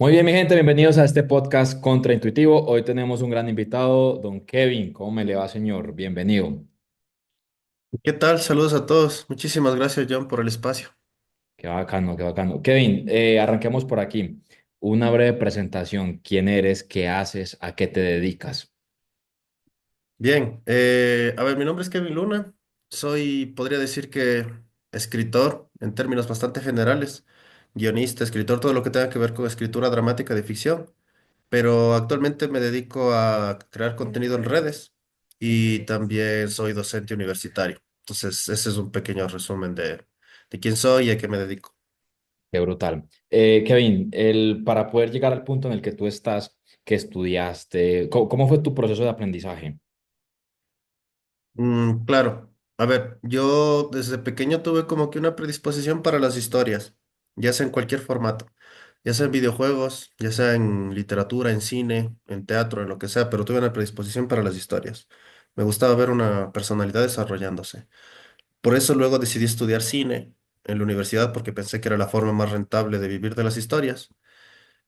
Muy bien, mi gente, bienvenidos a este podcast Contraintuitivo. Hoy tenemos un gran invitado, don Kevin. ¿Cómo me le va, señor? Bienvenido. ¿Qué tal? Saludos a todos. Muchísimas gracias, John, por el espacio. Qué bacano, qué bacano. Kevin, arranquemos por aquí. Una breve presentación. ¿Quién eres? ¿Qué haces? ¿A qué te dedicas? Bien, a ver, mi nombre es Kevin Luna. Soy, podría decir que escritor en términos bastante generales, guionista, escritor, todo lo que tenga que ver con escritura dramática de ficción, pero actualmente me dedico a crear contenido en redes y también soy docente universitario. Entonces, ese es un pequeño resumen de quién soy y a qué me dedico. Qué brutal. Kevin, para poder llegar al punto en el que tú estás, ¿qué estudiaste? ¿Cómo fue tu proceso de aprendizaje? Claro. A ver, yo desde pequeño tuve como que una predisposición para las historias, ya sea en cualquier formato, ya sea en videojuegos, ya sea en literatura, en cine, en teatro, en lo que sea, pero tuve una predisposición para las historias. Me gustaba ver una personalidad desarrollándose. Por eso luego decidí estudiar cine en la universidad porque pensé que era la forma más rentable de vivir de las historias.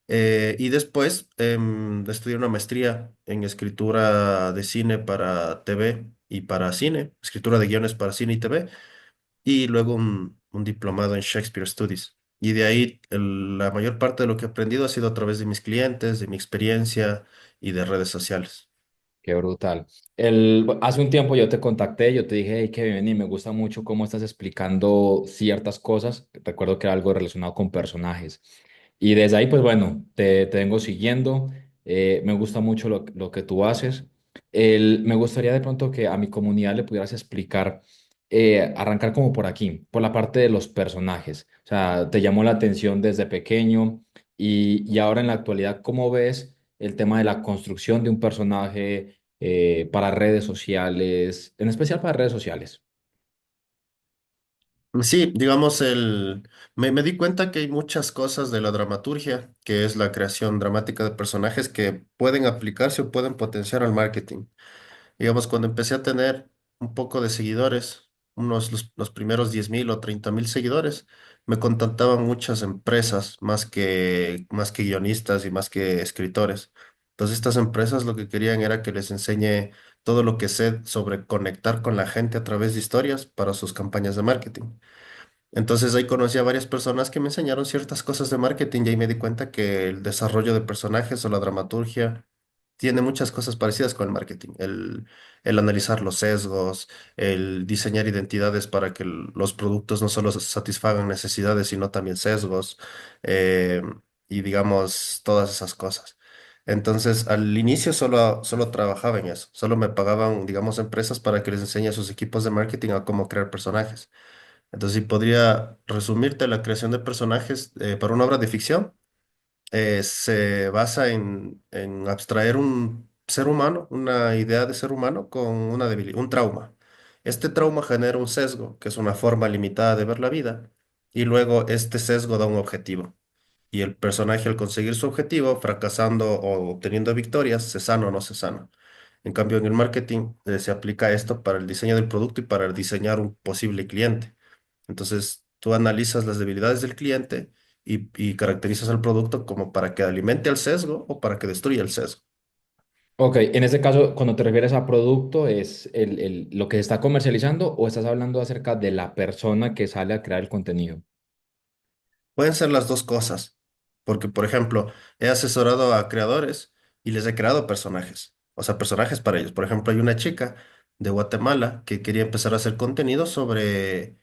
Y después estudié una maestría en escritura de cine para TV y para cine, escritura de guiones para cine y TV, y luego un diplomado en Shakespeare Studies. Y de ahí la mayor parte de lo que he aprendido ha sido a través de mis clientes, de mi experiencia y de redes sociales. Qué brutal. Hace un tiempo yo te contacté, yo te dije, hey, Kevin, vení, me gusta mucho cómo estás explicando ciertas cosas. Recuerdo que era algo relacionado con personajes. Y desde ahí, pues bueno, te vengo siguiendo. Me gusta mucho lo que tú haces. Me gustaría de pronto que a mi comunidad le pudieras explicar, arrancar como por aquí, por la parte de los personajes. O sea, te llamó la atención desde pequeño y ahora en la actualidad, ¿cómo ves el tema de la construcción de un personaje para redes sociales, en especial para redes sociales? Sí, digamos, me di cuenta que hay muchas cosas de la dramaturgia, que es la creación dramática de personajes que pueden aplicarse o pueden potenciar al marketing. Digamos, cuando empecé a tener un poco de seguidores, los primeros 10.000 o 30.000 seguidores, me contactaban muchas empresas, más que guionistas y más que escritores. Entonces, estas empresas lo que querían era que les enseñe todo lo que sé sobre conectar con la gente a través de historias para sus campañas de marketing. Entonces ahí conocí a varias personas que me enseñaron ciertas cosas de marketing y ahí me di cuenta que el desarrollo de personajes o la dramaturgia tiene muchas cosas parecidas con el marketing. El analizar los sesgos, el diseñar identidades para que los productos no solo satisfagan necesidades, sino también sesgos, eh, y digamos todas esas cosas. Entonces, al inicio solo trabajaba en eso, solo me pagaban, digamos, empresas para que les enseñe a sus equipos de marketing a cómo crear personajes. Entonces, si podría resumirte, la creación de personajes para una obra de ficción se basa en abstraer un ser humano, una idea de ser humano con una debilidad, un trauma. Este trauma genera un sesgo, que es una forma limitada de ver la vida, y luego este sesgo da un objetivo. Y el personaje al conseguir su objetivo, fracasando o obteniendo victorias, se sana o no se sana. En cambio, en el marketing se aplica esto para el diseño del producto y para diseñar un posible cliente. Entonces, tú analizas las debilidades del cliente y caracterizas el producto como para que alimente el sesgo o para que destruya el sesgo. Ok, en este caso, cuando te refieres a producto, ¿es lo que se está comercializando o estás hablando acerca de la persona que sale a crear el contenido? Pueden ser las dos cosas, porque, por ejemplo, he asesorado a creadores y les he creado personajes, o sea, personajes para ellos. Por ejemplo, hay una chica de Guatemala que quería empezar a hacer contenido sobre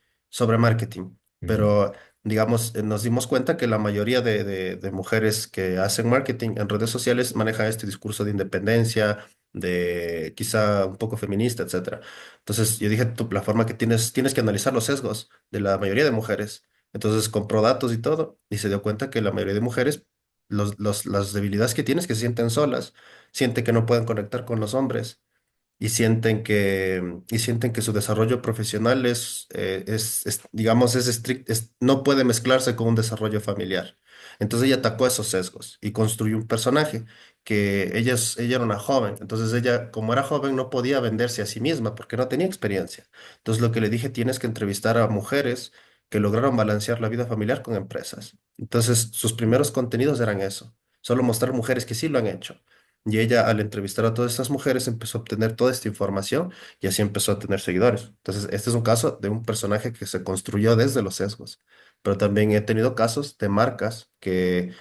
marketing, Ujú. pero, digamos, nos dimos cuenta que la mayoría de mujeres que hacen marketing en redes sociales manejan este discurso de independencia, de quizá un poco feminista, etcétera. Entonces, yo dije, la forma que tienes que analizar los sesgos de la mayoría de mujeres. Entonces compró datos y todo y se dio cuenta que la mayoría de mujeres, las debilidades que tienen es que se sienten solas, sienten que no pueden conectar con los hombres y sienten que su desarrollo profesional digamos, es estricto, no puede mezclarse con un desarrollo familiar. Entonces ella atacó esos sesgos y construyó un personaje que ella era una joven. Entonces ella, como era joven, no podía venderse a sí misma porque no tenía experiencia. Entonces lo que le dije, tienes que entrevistar a mujeres que lograron balancear la vida familiar con empresas. Entonces sus primeros contenidos eran eso. solo mostrar mujeres que sí lo han hecho. Y ella, al entrevistar a todas estas mujeres, empezó a obtener toda esta información y así empezó a tener seguidores. Entonces, este es un caso de un personaje que se construyó desde los sesgos. Pero también he tenido casos de marcas que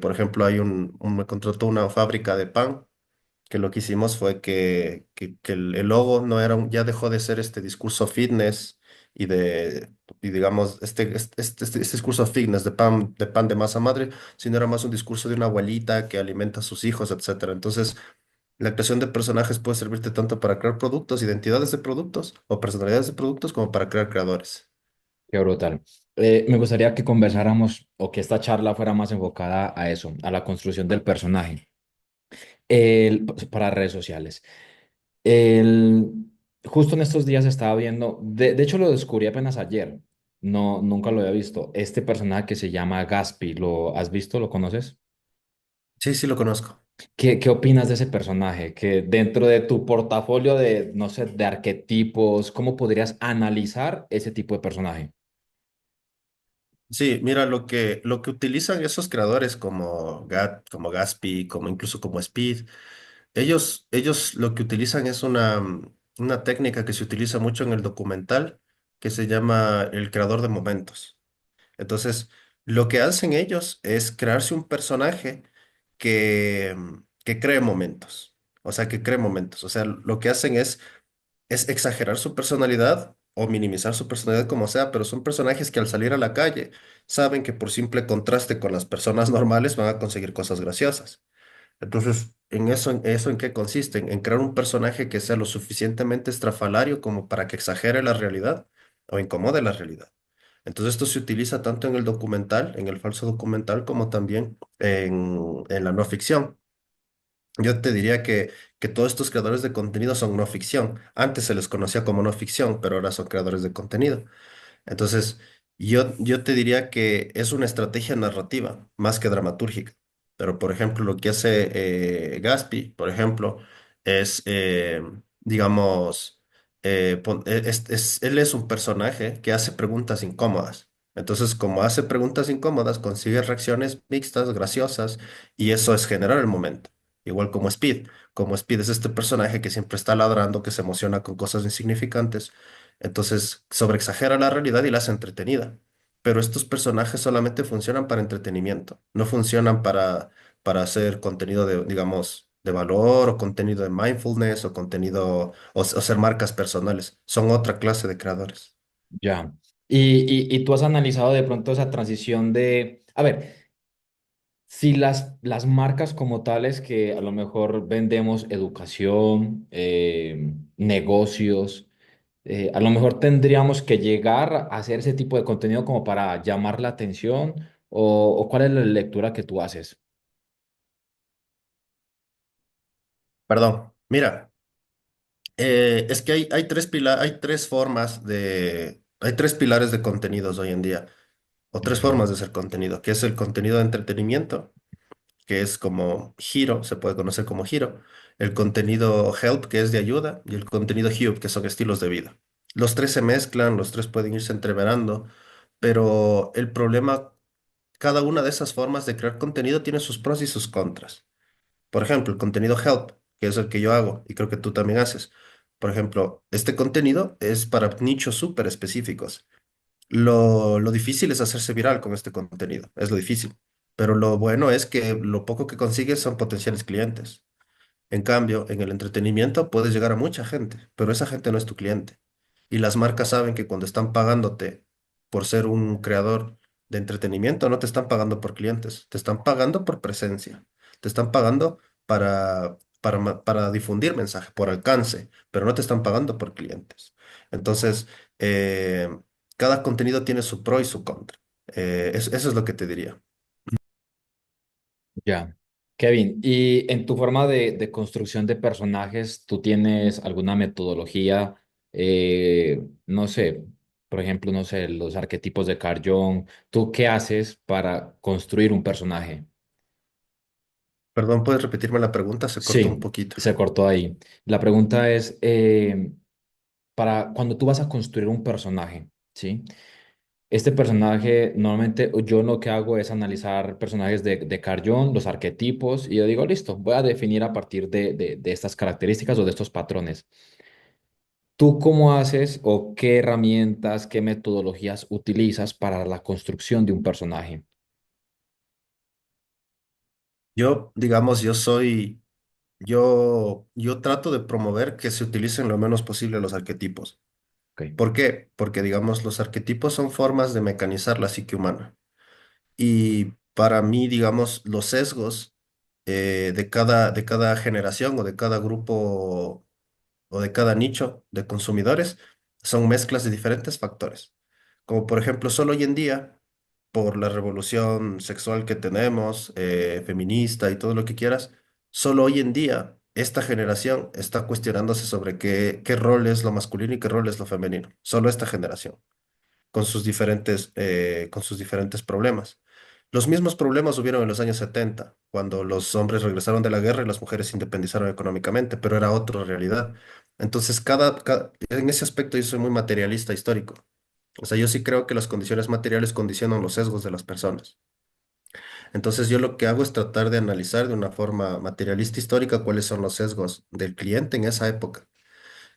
por ejemplo, me contrató una fábrica de pan que lo que hicimos fue que el logo no era ya dejó de ser este discurso fitness y y digamos, este discurso fitness de pan de masa madre, sino era más un discurso de una abuelita que alimenta a sus hijos, etcétera. Entonces, la creación de personajes puede servirte tanto para crear productos, identidades de productos o personalidades de productos, como para crear creadores. Qué brutal. Me gustaría que conversáramos o que esta charla fuera más enfocada a eso, a la construcción del personaje para redes sociales. El, justo en estos días estaba viendo, de hecho lo descubrí apenas ayer, no, nunca lo había visto, este personaje que se llama Gaspi, ¿lo has visto? ¿Lo conoces? Sí, sí lo conozco. ¿Qué opinas de ese personaje? Que dentro de tu portafolio de, no sé, de arquetipos, ¿cómo podrías analizar ese tipo de personaje? Sí, mira, lo que utilizan esos creadores como como Gatsby, como incluso como Speed. Ellos lo que utilizan es una técnica que se utiliza mucho en el documental, que se llama el creador de momentos. Entonces, lo que hacen ellos es crearse un personaje que cree momentos. O sea, que cree momentos. O sea, lo que hacen es exagerar su personalidad o minimizar su personalidad como sea, pero son personajes que al salir a la calle saben que por simple contraste con las personas normales van a conseguir cosas graciosas. Entonces, ¿en qué consiste? En crear un personaje que sea lo suficientemente estrafalario como para que exagere la realidad o incomode la realidad. Entonces, esto se utiliza tanto en el documental, en el falso documental, como también en la no ficción. Yo te diría que todos estos creadores de contenido son no ficción. Antes se les conocía como no ficción, pero ahora son creadores de contenido. Entonces, yo te diría que es una estrategia narrativa más que dramatúrgica. Pero, por ejemplo, lo que hace Gaspi, por ejemplo, es, digamos, él es un personaje que hace preguntas incómodas. Entonces, como hace preguntas incómodas, consigue reacciones mixtas, graciosas, y eso es generar el momento. Igual como Speed. Como Speed es este personaje que siempre está ladrando, que se emociona con cosas insignificantes. Entonces, sobreexagera la realidad y la hace entretenida. Pero estos personajes solamente funcionan para entretenimiento, no funcionan para hacer contenido de, digamos, de valor o contenido de mindfulness o contenido o ser marcas personales. Son otra clase de creadores. Ya. Y tú has analizado de pronto esa transición de, a ver, si las marcas como tales que a lo mejor vendemos educación, negocios, a lo mejor tendríamos que llegar a hacer ese tipo de contenido como para llamar la atención o cuál es la lectura que tú haces. Perdón, mira, es que hay tres pilares de contenidos hoy en día, o tres Ok. formas de hacer contenido, que es el contenido de entretenimiento, que es como Hero, se puede conocer como Hero, el contenido Help, que es de ayuda, y el contenido Hube, que son estilos de vida. Los tres se mezclan, los tres pueden irse entreverando, pero el problema, cada una de esas formas de crear contenido tiene sus pros y sus contras. Por ejemplo, el contenido Help, que es el que yo hago y creo que tú también haces. Por ejemplo, este contenido es para nichos súper específicos. Lo difícil es hacerse viral con este contenido, es lo difícil. Pero lo bueno es que lo poco que consigues son potenciales clientes. En cambio, en el entretenimiento puedes llegar a mucha gente, pero esa gente no es tu cliente. Y las marcas saben que cuando están pagándote por ser un creador de entretenimiento, no te están pagando por clientes, te están pagando por presencia, te están pagando para difundir mensaje, por alcance, pero no te están pagando por clientes. Entonces, eh, cada contenido tiene su pro y su contra. Eso es lo que te diría. Ya. Kevin, y en tu forma de construcción de personajes, ¿tú tienes alguna metodología? No sé, por ejemplo, no sé, los arquetipos de Carl Jung. ¿Tú qué haces para construir un personaje? Perdón, ¿puedes repetirme la pregunta? Se cortó un Sí, poquito. se cortó ahí. La pregunta es, para cuando tú vas a construir un personaje, ¿sí? Este personaje, normalmente yo lo que hago es analizar personajes de Carl Jung, los arquetipos, y yo digo, listo, voy a definir a partir de estas características o de estos patrones. ¿Tú cómo haces o qué herramientas, qué metodologías utilizas para la construcción de un personaje? Yo, digamos, yo trato de promover que se utilicen lo menos posible los arquetipos. Ok, ¿Por qué? Porque, digamos, los arquetipos son formas de mecanizar la psique humana. Y para mí, digamos, los sesgos de cada generación o de cada grupo o de cada nicho de consumidores son mezclas de diferentes factores. Como por ejemplo, solo hoy en día, por la revolución sexual que tenemos, feminista y todo lo que quieras, solo hoy en día esta generación está cuestionándose sobre qué rol es lo masculino y qué rol es lo femenino. Solo esta generación con sus diferentes problemas. Los mismos problemas hubieron en los años 70 cuando los hombres regresaron de la guerra y las mujeres se independizaron económicamente, pero era otra realidad. Entonces, en ese aspecto yo soy muy materialista histórico. O sea, yo sí creo que las condiciones materiales condicionan los sesgos de las personas. Entonces, yo lo que hago es tratar de analizar de una forma materialista histórica cuáles son los sesgos del cliente en esa época.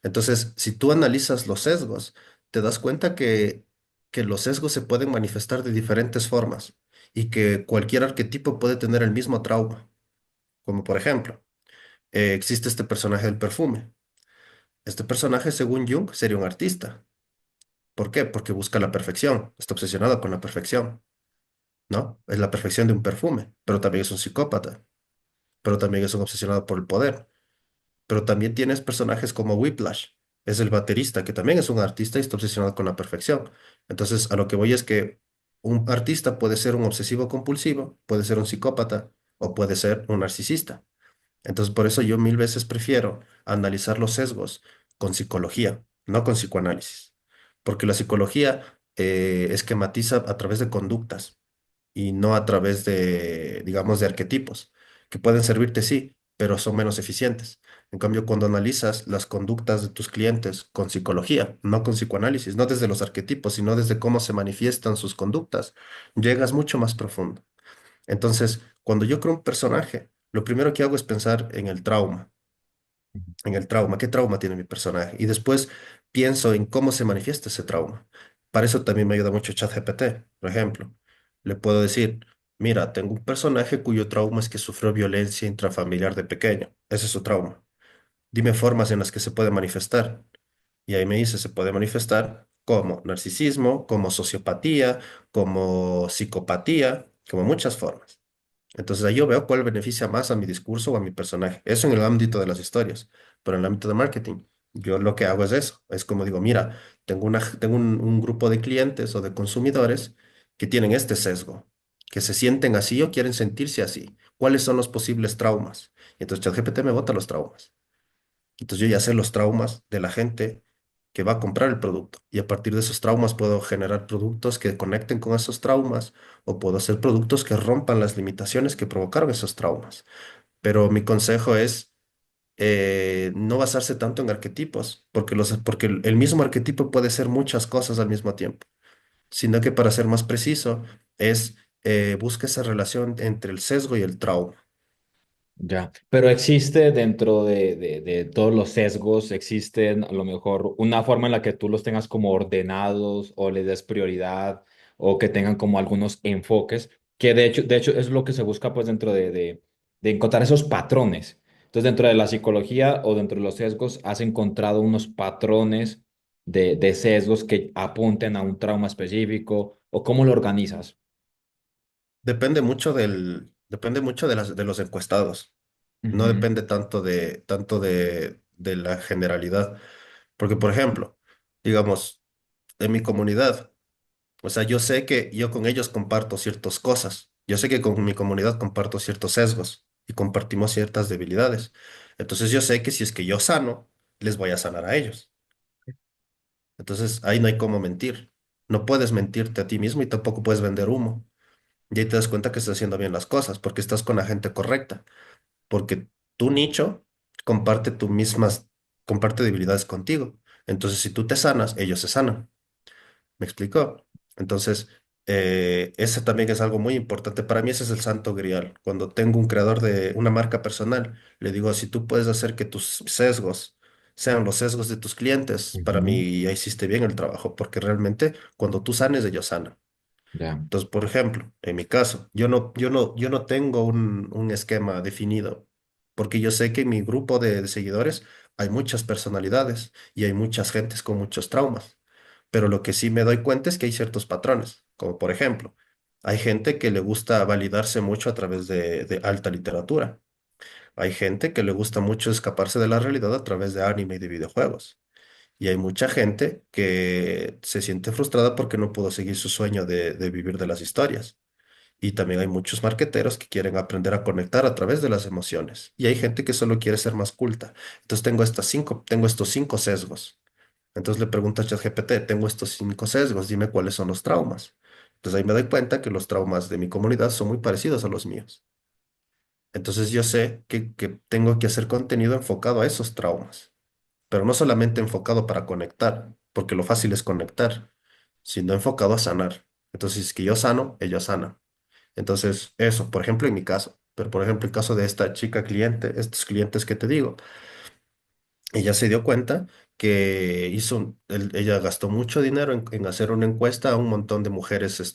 Entonces, si tú analizas los sesgos, te das cuenta que los sesgos se pueden manifestar de diferentes formas y que cualquier arquetipo puede tener el mismo trauma. Como por ejemplo, existe este personaje del perfume. Este personaje, según Jung, sería un artista. ¿Por qué? Porque busca la perfección, está obsesionado con la perfección, ¿no? Es la perfección de un perfume, pero también es un psicópata, pero también es un obsesionado por el poder. Pero también tienes personajes como Whiplash, es el baterista, que también es un artista y está obsesionado con la perfección. Entonces, a lo que voy es que un artista puede ser un obsesivo compulsivo, puede ser un psicópata o puede ser un narcisista. Entonces, por eso yo mil veces prefiero analizar los sesgos con psicología, no con psicoanálisis, porque la psicología esquematiza a través de conductas y no a través de, digamos, de arquetipos, que pueden servirte, sí, pero son menos eficientes. En cambio, cuando analizas las conductas de tus clientes con psicología, no con psicoanálisis, no desde los arquetipos, sino desde cómo se manifiestan sus conductas, llegas mucho más profundo. Entonces, cuando yo creo un personaje, lo primero que hago es pensar en el trauma, qué trauma tiene mi personaje, y después pienso en cómo se manifiesta ese trauma. Para eso también me ayuda mucho ChatGPT, por ejemplo. Le puedo decir, mira, tengo un personaje cuyo trauma es que sufrió violencia intrafamiliar de pequeño. Ese es su trauma. Dime formas en las que se puede manifestar. Y ahí me dice, se puede manifestar como narcisismo, como sociopatía, como psicopatía, como muchas formas. Entonces ahí yo veo cuál beneficia más a mi discurso o a mi personaje. Eso en el ámbito de las historias, pero en el ámbito de marketing, yo lo que hago es eso. Es como digo, mira, tengo un grupo de clientes o de consumidores que tienen este sesgo, que se sienten así o quieren sentirse así. ¿Cuáles son los posibles traumas? Y entonces ChatGPT me bota los traumas. Entonces yo ya sé los traumas de la gente que va a comprar el producto y a partir de esos traumas puedo generar productos que conecten con esos traumas o puedo hacer productos que rompan las limitaciones que provocaron esos traumas. Pero mi consejo es no basarse tanto en arquetipos, porque el mismo arquetipo puede ser muchas cosas al mismo tiempo, sino que para ser más preciso es busca esa relación entre el sesgo y el trauma. Ya, pero existe dentro de todos los sesgos, existen a lo mejor una forma en la que tú los tengas como ordenados o les des prioridad o que tengan como algunos enfoques, que de hecho es lo que se busca pues dentro de encontrar esos patrones. Entonces dentro de la psicología o dentro de los sesgos has encontrado unos patrones de sesgos que apunten a un trauma específico o cómo lo organizas. Depende mucho de los encuestados. No Ujú. depende tanto de la generalidad. Porque, por ejemplo, digamos, en mi comunidad, o sea, yo sé que yo con ellos comparto ciertas cosas. Yo sé que con mi comunidad comparto ciertos sesgos y compartimos ciertas debilidades. Entonces yo sé que si es que yo sano, les voy a sanar a ellos. Entonces ahí no hay cómo mentir. No puedes mentirte a ti mismo y tampoco puedes vender humo. Y ahí te das cuenta que estás haciendo bien las cosas porque estás con la gente correcta. Porque tu nicho comparte comparte debilidades contigo. Entonces, si tú te sanas, ellos se sanan. ¿Me explico? Entonces, ese también es algo muy importante. Para mí ese es el santo grial. Cuando tengo un creador de una marca personal, le digo, si tú puedes hacer que tus sesgos sean los sesgos de tus clientes, para Ujú. mí ya hiciste bien el trabajo, porque realmente cuando tú sanes, ellos sanan. Ya. Entonces, por ejemplo, en mi caso, yo no tengo un esquema definido, porque yo sé que en mi grupo de seguidores hay muchas personalidades y hay muchas gentes con muchos traumas. Pero lo que sí me doy cuenta es que hay ciertos patrones, como por ejemplo, hay gente que le gusta validarse mucho a través de alta literatura. Hay gente que le gusta mucho escaparse de la realidad a través de anime y de videojuegos. Y hay mucha gente que se siente frustrada porque no pudo seguir su sueño de vivir de las historias. Y también hay muchos marqueteros que quieren aprender a conectar a través de las emociones. Y hay gente que solo quiere ser más culta. Entonces tengo estos cinco sesgos. Entonces le pregunto a ChatGPT, tengo estos cinco sesgos, dime cuáles son los traumas. Entonces ahí me doy cuenta que los traumas de mi comunidad son muy parecidos a los míos. Entonces yo sé que tengo que hacer contenido enfocado a esos traumas, pero no solamente enfocado para conectar, porque lo fácil es conectar, sino enfocado a sanar. Entonces, si es que yo sano, ellos sanan. Entonces, eso, por ejemplo, en mi caso, pero por ejemplo, el caso de esta chica cliente, estos clientes que te digo, ella se dio cuenta que ella gastó mucho dinero en hacer una encuesta a un montón de mujeres,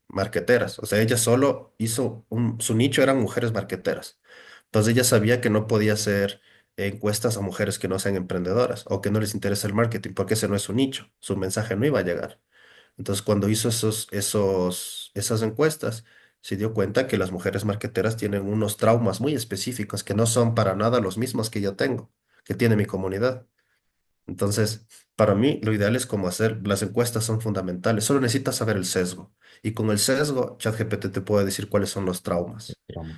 marqueteras. O sea, ella solo hizo su nicho eran mujeres marqueteras. Entonces ella sabía que no podía hacer encuestas a mujeres que no sean emprendedoras o que no les interesa el marketing, porque ese no es su nicho. Su mensaje no iba a llegar. Entonces, cuando hizo esas encuestas, se dio cuenta que las mujeres marqueteras tienen unos traumas muy específicos que no son para nada los mismos que yo tengo, que tiene mi comunidad. Entonces, para mí, lo ideal es como hacer, las encuestas son fundamentales, solo necesitas saber el sesgo. Y con el sesgo, ChatGPT te puede decir cuáles son los traumas. Trauma.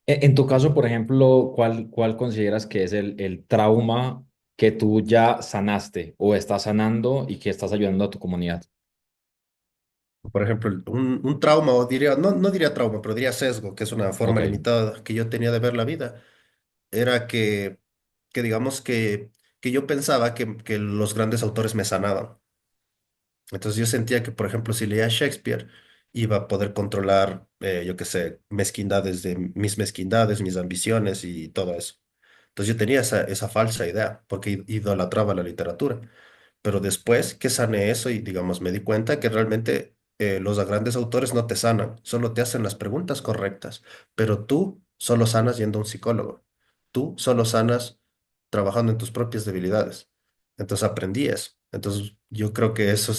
En tu caso, por ejemplo, ¿cuál consideras que es el trauma que tú ya sanaste o estás sanando y que estás ayudando a tu comunidad? Por ejemplo, un trauma, o diría, no diría trauma, pero diría sesgo, que es una Ok, forma limitada que yo tenía de ver la vida, era que digamos que yo pensaba que los grandes autores me sanaban. Entonces yo sentía que, por ejemplo, si leía Shakespeare, iba a poder controlar, yo qué sé, mis mezquindades, mis ambiciones y todo eso. Entonces yo tenía esa falsa idea, porque idolatraba la literatura. Pero después que sané eso y, digamos, me di cuenta que realmente los grandes autores no te sanan, solo te hacen las preguntas correctas, pero tú solo sanas yendo a un psicólogo. Tú solo sanas trabajando en tus propias debilidades. Entonces aprendí eso. Entonces yo creo que eso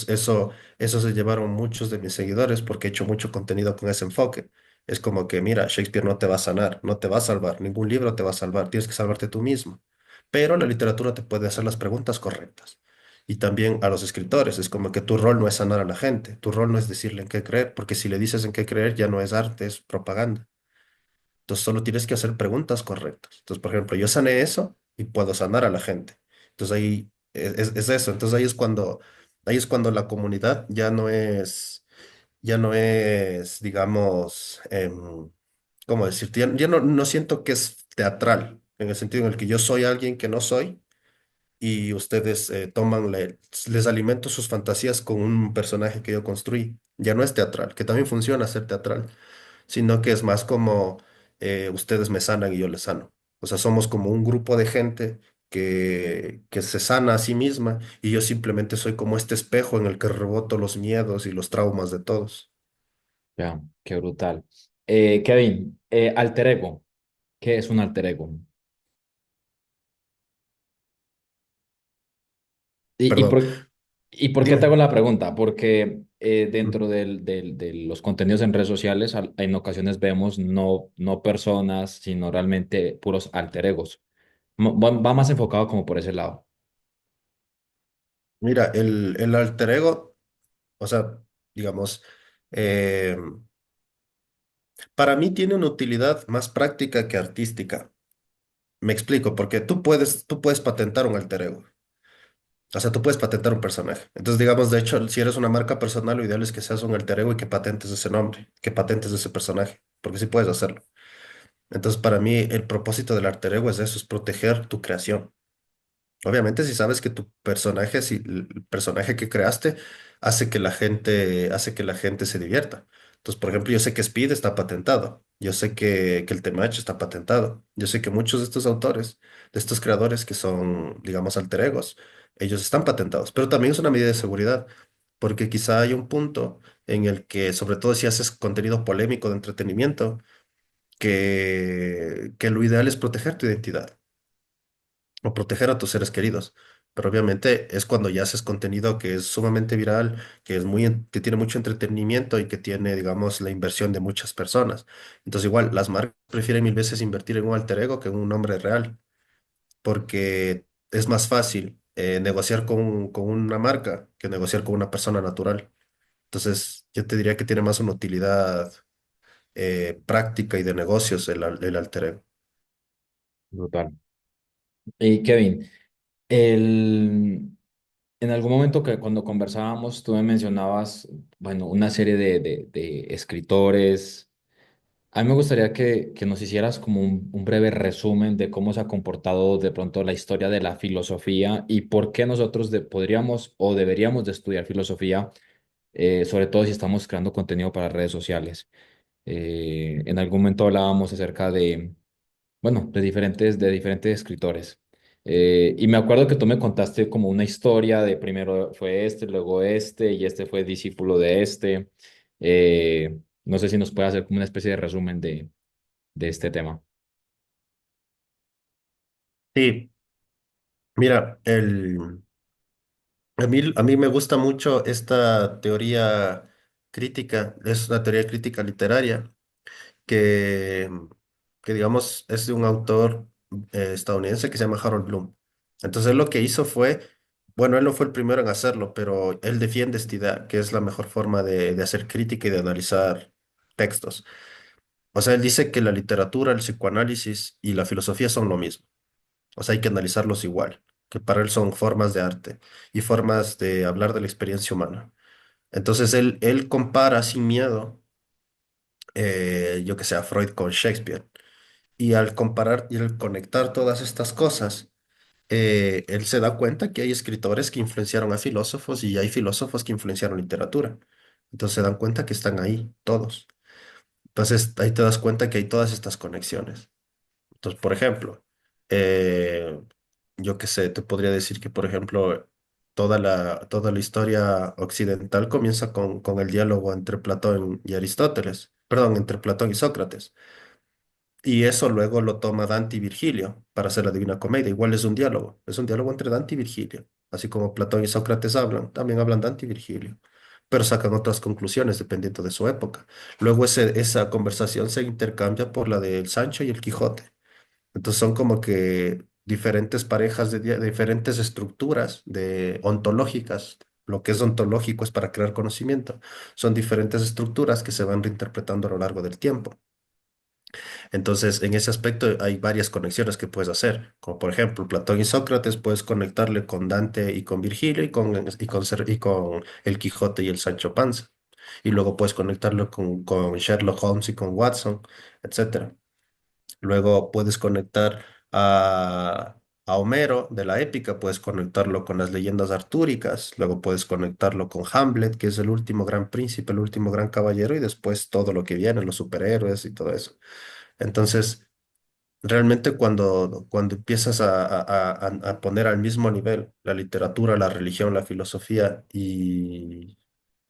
se llevaron muchos de mis seguidores porque he hecho mucho contenido con ese enfoque. Es como que, mira, Shakespeare no te va a sanar, no te va a salvar, ningún libro te va a salvar, tienes que salvarte tú mismo. Pero la literatura te puede hacer las preguntas correctas. Y también a los escritores, es como que tu rol no es sanar a la gente, tu rol no es decirle en qué creer, porque si le dices en qué creer ya no es arte, es propaganda. Entonces solo tienes que hacer preguntas correctas. Entonces, por ejemplo, yo sané eso y puedo sanar a la gente. Entonces ahí es eso. Entonces ahí es cuando la comunidad ya no es, digamos, ¿cómo decirte? Ya no siento que es teatral, en el sentido en el que yo soy alguien que no soy y ustedes les alimento sus fantasías con un personaje que yo construí. Ya no es teatral, que también funciona ser teatral, sino que es más como ustedes me sanan y yo les sano. O sea, somos como un grupo de gente que se sana a sí misma y yo simplemente soy como este espejo en el que reboto los miedos y los traumas de todos. ya, qué brutal. Kevin, alter ego, ¿qué es un alter ego? ¿Y, y Perdón, por, y por qué te hago dime. la pregunta? Porque Ujú. dentro de los contenidos en redes sociales, en ocasiones vemos no personas, sino realmente puros alter egos. Va más enfocado como por ese lado. Mira, el alter ego, o sea, digamos, eh, para mí tiene una utilidad más práctica que artística. Me explico, porque tú puedes patentar un alter ego. O sea, tú puedes patentar un personaje. Entonces, digamos, de hecho, si eres una marca personal, lo ideal es que seas un alter ego y que patentes ese nombre, que patentes ese personaje, porque sí puedes hacerlo. Entonces, para mí, el propósito del alter ego es eso, es proteger tu creación. Obviamente, si sabes que tu personaje, si el personaje que creaste hace que la gente se divierta. Entonces, por ejemplo, yo sé que Speed está patentado, yo sé que el TMH está patentado, yo sé que muchos de estos autores, de estos creadores que son, digamos, alter egos, ellos están patentados, pero también es una medida de seguridad, porque quizá hay un punto en el que, sobre todo si haces contenido polémico de entretenimiento, que lo ideal es proteger tu identidad o proteger a tus seres queridos. Pero obviamente es cuando ya haces contenido que es sumamente viral, que es que tiene mucho entretenimiento y que tiene, digamos, la inversión de muchas personas. Entonces, igual, las marcas prefieren mil veces invertir en un alter ego que en un nombre real, porque es más fácil negociar con una marca que negociar con una persona natural. Entonces, yo te diría que tiene más una utilidad práctica y de negocios el alter ego. Brutal. Y Kevin, en algún momento que cuando conversábamos, tú me mencionabas, bueno, una serie de escritores. A mí me gustaría que nos hicieras como un breve resumen de cómo se ha comportado de pronto la historia de la filosofía y por qué nosotros podríamos o deberíamos de estudiar filosofía, sobre todo si estamos creando contenido para redes sociales. En algún momento hablábamos acerca de, bueno, de diferentes escritores. Y me acuerdo que tú me contaste como una historia de primero fue este, luego este, y este fue discípulo de este. No sé si nos puede hacer como una especie de resumen de este tema. Sí, mira, a mí me gusta mucho esta teoría crítica, es una teoría crítica literaria que, que digamos, es de un autor estadounidense que se llama Harold Bloom. Entonces, él lo que hizo fue, bueno, él no fue el primero en hacerlo, pero él defiende esta idea, que es la mejor forma de hacer crítica y de analizar textos. O sea, él dice que la literatura, el psicoanálisis y la filosofía son lo mismo. O sea, hay que analizarlos igual, que para él son formas de arte y formas de hablar de la experiencia humana. Entonces, él compara sin miedo, yo que sé, a Freud con Shakespeare. Y al comparar y al conectar todas estas cosas, él se da cuenta que hay escritores que influenciaron a filósofos y hay filósofos que influenciaron literatura. Entonces se dan cuenta que están ahí todos. Entonces ahí te das cuenta que hay todas estas conexiones. Entonces, por ejemplo, eh, yo qué sé, te podría decir que, por ejemplo, toda la historia occidental comienza con el diálogo entre Platón y Aristóteles, perdón, entre Platón y Sócrates. Y eso luego lo toma Dante y Virgilio para hacer la Divina Comedia. Igual es un diálogo entre Dante y Virgilio. Así como Platón y Sócrates hablan, también hablan Dante y Virgilio, pero sacan otras conclusiones dependiendo de su época. Luego esa conversación se intercambia por la del Sancho y el Quijote. Entonces son como que diferentes parejas de diferentes estructuras ontológicas. Lo que es ontológico es para crear conocimiento. Son diferentes estructuras que se van reinterpretando a lo largo del tiempo. Entonces, en ese aspecto hay varias conexiones que puedes hacer, como por ejemplo Platón y Sócrates, puedes conectarle con Dante y con Virgilio y con el Quijote y el Sancho Panza. Y luego puedes conectarlo con Sherlock Holmes y con Watson, etcétera. Luego puedes conectar a Homero de la épica, puedes conectarlo con las leyendas artúricas, luego puedes conectarlo con Hamlet, que es el último gran príncipe, el último gran caballero, y después todo lo que viene, los superhéroes y todo eso. Entonces, realmente cuando empiezas a poner al mismo nivel la literatura, la religión, la filosofía y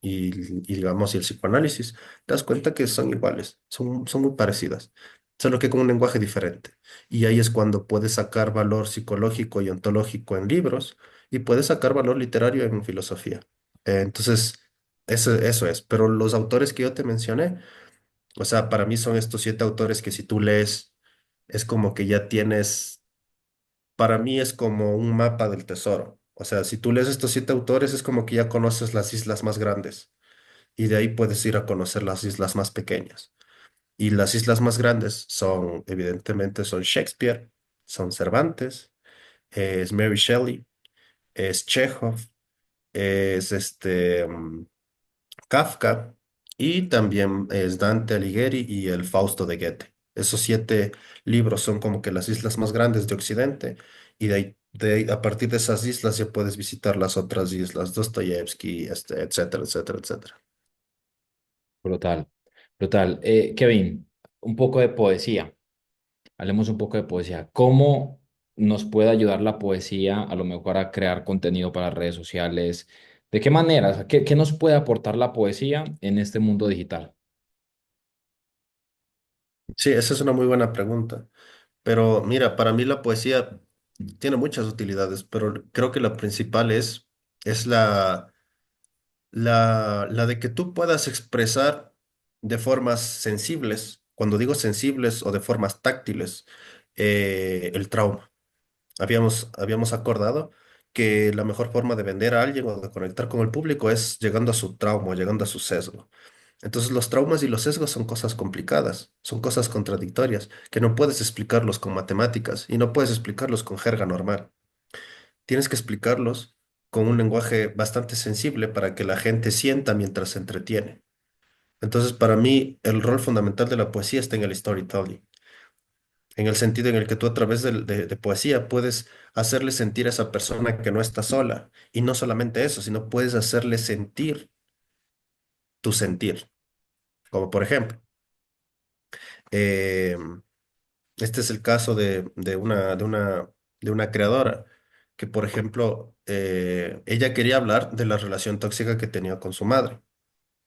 digamos, y el psicoanálisis, te das cuenta que son iguales, son muy parecidas, solo que con un lenguaje diferente. Y ahí es cuando puedes sacar valor psicológico y ontológico en libros y puedes sacar valor literario en filosofía. Entonces, eso es. Pero los autores que yo te mencioné, o sea, para mí son estos 7 autores que si tú lees, es como que ya tienes, para mí es como un mapa del tesoro. O sea, si tú lees estos 7 autores, es como que ya conoces las islas más grandes y de ahí puedes ir a conocer las islas más pequeñas. Y las islas más grandes son, evidentemente, son Shakespeare, son Cervantes, es Mary Shelley, es Chekhov, es Kafka y también es Dante Alighieri y el Fausto de Goethe. Esos 7 libros son como que las islas más grandes de Occidente y de ahí A partir de esas islas ya puedes visitar las otras islas, Dostoyevsky, etcétera, etcétera, etcétera. Brutal, brutal. Kevin, un poco de poesía. Hablemos un poco de poesía. ¿Cómo nos puede ayudar la poesía a lo mejor a crear contenido para redes sociales? ¿De qué manera? O sea, ¿qué nos puede aportar la poesía en este mundo digital? Sí, esa es una muy buena pregunta. Pero mira, para mí la poesía tiene muchas utilidades, pero creo que la principal es la de que tú puedas expresar de formas sensibles, cuando digo sensibles o de formas táctiles, el trauma. Habíamos acordado que la mejor forma de vender a alguien o de conectar con el público es llegando a su trauma, llegando a su sesgo. Entonces los traumas y los sesgos son cosas complicadas, son cosas contradictorias, que no puedes explicarlos con matemáticas y no puedes explicarlos con jerga normal. Tienes que explicarlos con un lenguaje bastante sensible para que la gente sienta mientras se entretiene. Entonces, para mí, el rol fundamental de la poesía está en el storytelling, en el sentido en el que tú a través de poesía puedes hacerle sentir a esa persona que no está sola. Y no solamente eso, sino puedes hacerle sentir tu sentir. Como por ejemplo, eh, este es el caso de una creadora que, por ejemplo, ella quería hablar de la relación tóxica que tenía con su madre.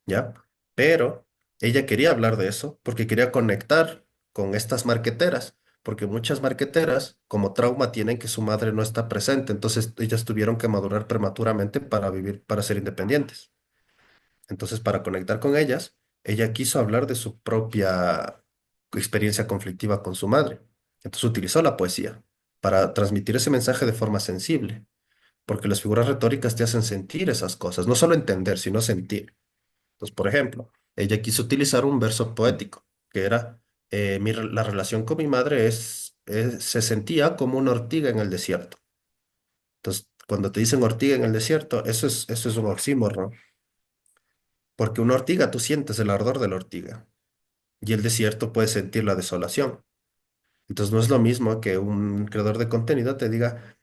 ¿Ya? Pero ella quería hablar de eso porque quería conectar con estas marqueteras, porque muchas marqueteras, como trauma, tienen que su madre no está presente, entonces ellas tuvieron que madurar prematuramente para vivir, para ser independientes. Entonces, para conectar con ellas, ella quiso hablar de su propia experiencia conflictiva con su madre. Entonces utilizó la poesía para transmitir ese mensaje de forma sensible, porque las figuras retóricas te hacen sentir esas cosas, no solo entender, sino sentir. Entonces, por ejemplo, ella quiso utilizar un verso poético, que era, la relación con mi madre se sentía como una ortiga en el desierto. Entonces, cuando te dicen ortiga en el desierto, eso es un oxímoron, porque una ortiga tú sientes el ardor de la ortiga y el desierto puede sentir la desolación. Entonces, no es lo mismo que un creador de contenido te diga,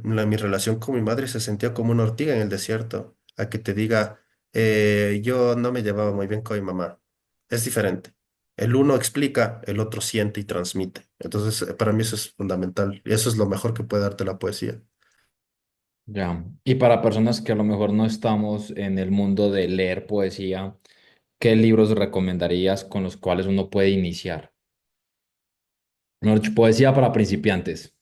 mi relación con mi madre se sentía como una ortiga en el desierto, a que te diga, yo no me llevaba muy bien con mi mamá. Es diferente. El uno explica, el otro siente y transmite. Entonces, para mí eso es fundamental y eso es lo mejor que puede darte la poesía. Ya. Y para personas que a lo mejor no estamos en el mundo de leer poesía, ¿qué libros recomendarías con los cuales uno puede iniciar? Mejor dicho, poesía para principiantes.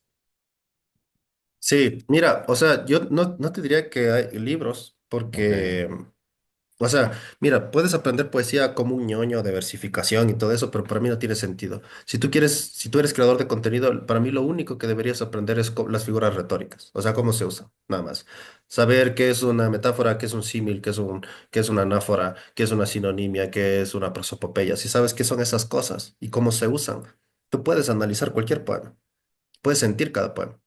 Sí, mira, o sea, yo no te diría que hay libros, Ok. porque o sea, mira, puedes aprender poesía como un ñoño de versificación y todo eso, pero para mí no tiene sentido. Si tú eres creador de contenido, para mí lo único que deberías aprender es las figuras retóricas, o sea, cómo se usan, nada más. Saber qué es una metáfora, qué es un símil, qué es una anáfora, qué es una sinonimia, qué es una prosopopeya. Si sabes qué son esas cosas y cómo se usan, tú puedes analizar cualquier poema, puedes sentir cada poema.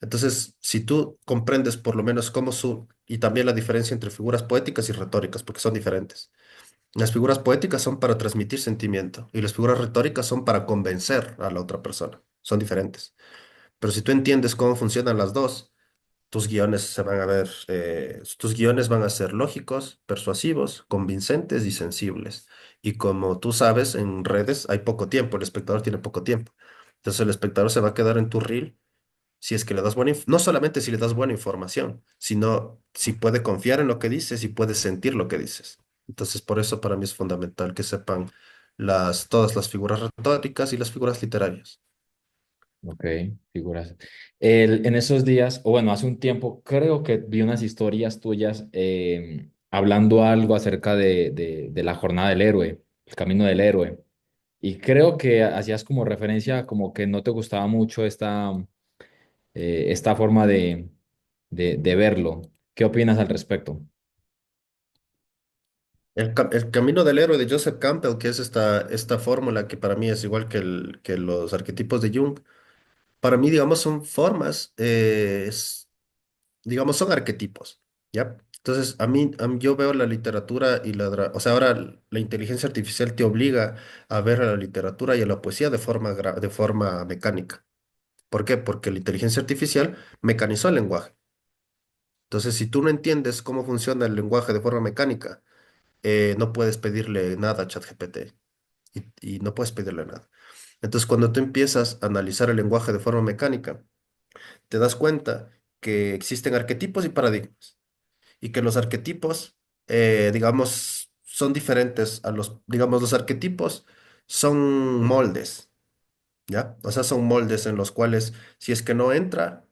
Entonces, si tú comprendes por lo menos y también la diferencia entre figuras poéticas y retóricas, porque son diferentes. Las figuras poéticas son para transmitir sentimiento y las figuras retóricas son para convencer a la otra persona. Son diferentes. Pero si tú entiendes cómo funcionan las dos, tus guiones van a ser lógicos, persuasivos, convincentes y sensibles. Y como tú sabes, en redes hay poco tiempo, el espectador tiene poco tiempo. Entonces el espectador se va a quedar en tu reel si es que le das no solamente si le das buena información, sino si puede confiar en lo que dices y puede sentir lo que dices. Entonces, por eso para mí es fundamental que sepan todas las figuras retóricas y las figuras literarias. Ok, figuras. En esos días, o bueno, hace un tiempo, creo que vi unas historias tuyas hablando algo acerca de la jornada del héroe, el camino del héroe. Y creo que hacías como referencia, como que no te gustaba mucho esta forma de verlo. ¿Qué opinas al respecto? El camino del héroe de Joseph Campbell, que es esta fórmula que para mí es igual que los arquetipos de Jung, para mí, digamos, son formas, digamos, son arquetipos, ¿ya? Entonces, yo veo la literatura o sea, ahora la inteligencia artificial te obliga a ver a la literatura y a la poesía de forma mecánica. ¿Por qué? Porque la inteligencia artificial mecanizó el lenguaje. Entonces, si tú no entiendes cómo funciona el lenguaje de forma mecánica, no puedes pedirle nada a ChatGPT y no puedes pedirle nada. Entonces, cuando tú empiezas a analizar el lenguaje de forma mecánica, te das cuenta que existen arquetipos y paradigmas y que los arquetipos, digamos, son diferentes a digamos, los arquetipos son moldes, ¿ya? O sea, son moldes en los cuales si es que no entra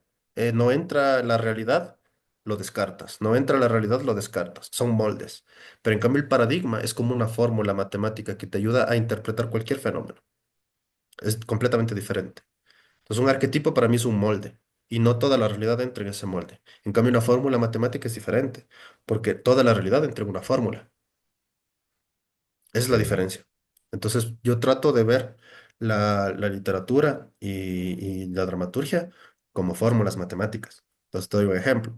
la realidad, lo descartas. No entra la realidad, lo descartas. Son moldes. Pero en cambio el paradigma es como una fórmula matemática que te ayuda a interpretar cualquier fenómeno. Es completamente diferente. Entonces un arquetipo para mí es un molde y no toda la realidad entra en ese molde. En cambio una fórmula matemática es diferente porque toda la realidad entra en una fórmula. Esa es la Sí, diferencia. Entonces, yo trato de ver la literatura y la dramaturgia como fórmulas matemáticas. Entonces, te doy un ejemplo.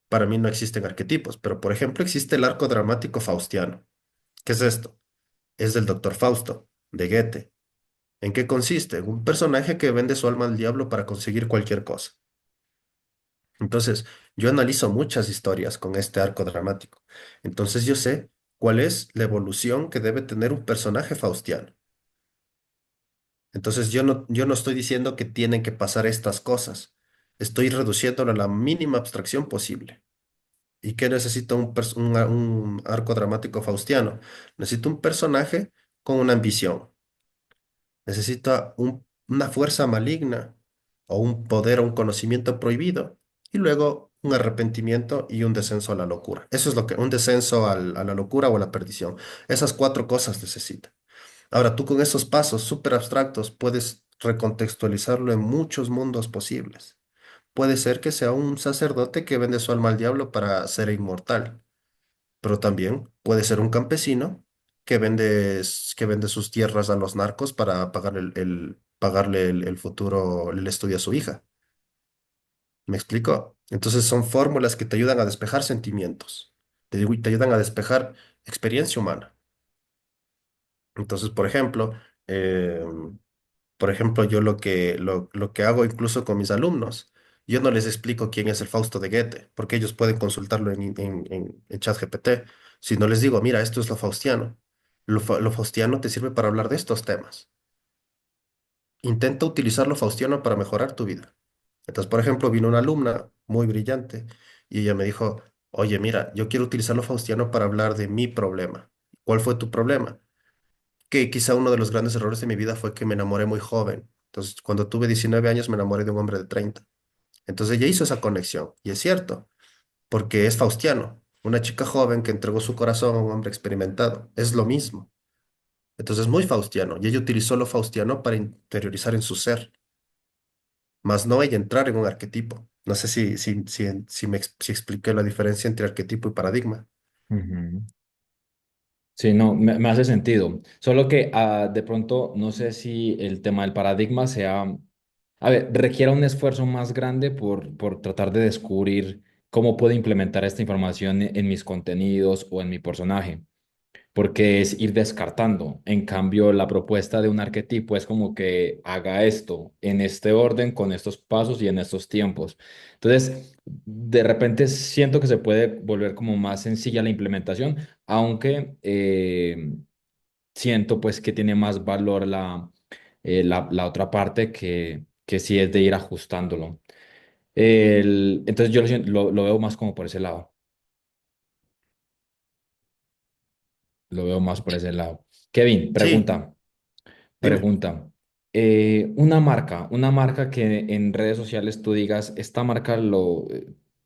Para mí no existen arquetipos, pero por ejemplo existe el arco dramático faustiano. ¿Qué es esto? Es del doctor Fausto, de Goethe. ¿En qué consiste? Un personaje que vende su alma al diablo para conseguir cualquier cosa. Entonces, yo analizo muchas historias con este arco dramático. Entonces, yo sé cuál es la evolución que debe tener un personaje faustiano. Entonces yo no estoy diciendo que tienen que pasar estas cosas. Estoy reduciéndolo a la mínima abstracción posible. ¿Y qué necesita un arco dramático faustiano? Necesita un personaje con una ambición. Necesita una fuerza maligna o un poder o un conocimiento prohibido. Y luego un arrepentimiento y un descenso a la locura. Eso es lo que, un descenso a la locura o a la perdición. Esas cuatro cosas necesita. Ahora, tú con esos pasos súper abstractos puedes recontextualizarlo en muchos mundos posibles. Puede ser que sea un sacerdote que vende su alma al diablo para ser inmortal, pero también puede ser un campesino que vende sus tierras a los narcos para pagar pagarle el futuro, el estudio a su hija. ¿Me explico? Entonces son fórmulas que te ayudan a despejar sentimientos, te digo, y te ayudan a despejar experiencia humana. Entonces, eh, por ejemplo, yo lo que hago incluso con mis alumnos, yo no les explico quién es el Fausto de Goethe, porque ellos pueden consultarlo en ChatGPT. Si no les digo, mira, esto es lo faustiano. Lo faustiano te sirve para hablar de estos temas. Intenta utilizar lo faustiano para mejorar tu vida. Entonces, por ejemplo, vino una alumna muy brillante y ella me dijo, oye, mira, yo quiero utilizar lo faustiano para hablar de mi problema. ¿Cuál fue tu problema? Que quizá uno de los grandes errores de mi vida fue que me enamoré muy joven. Entonces, cuando tuve 19 años, me enamoré de un hombre de 30. Entonces, ella hizo esa conexión. Y es cierto, porque es Faustiano, una chica joven que entregó su corazón a un hombre experimentado. Es lo mismo. Entonces, es muy Faustiano. Y ella utilizó lo Faustiano para interiorizar en su ser, más no ella entrar en un arquetipo. No sé si expliqué la diferencia entre arquetipo y paradigma. ujú. Sí, no, me hace sentido. Solo que de pronto no sé si el tema del paradigma sea, a ver, requiera un esfuerzo más grande por tratar de descubrir cómo puedo implementar esta información en mis contenidos o en mi personaje, porque es ir descartando. En cambio, la propuesta de un arquetipo es como que haga esto en este orden, con estos pasos y en estos tiempos. Entonces, de repente siento que se puede volver como más sencilla la implementación, aunque siento pues que tiene más valor la otra parte que sí es de ir ajustándolo. Entonces yo lo veo más como por ese lado. Lo veo más por ese lado. Kevin, Sí, pregunta. dime. Pregunta, una marca que en redes sociales tú digas, esta marca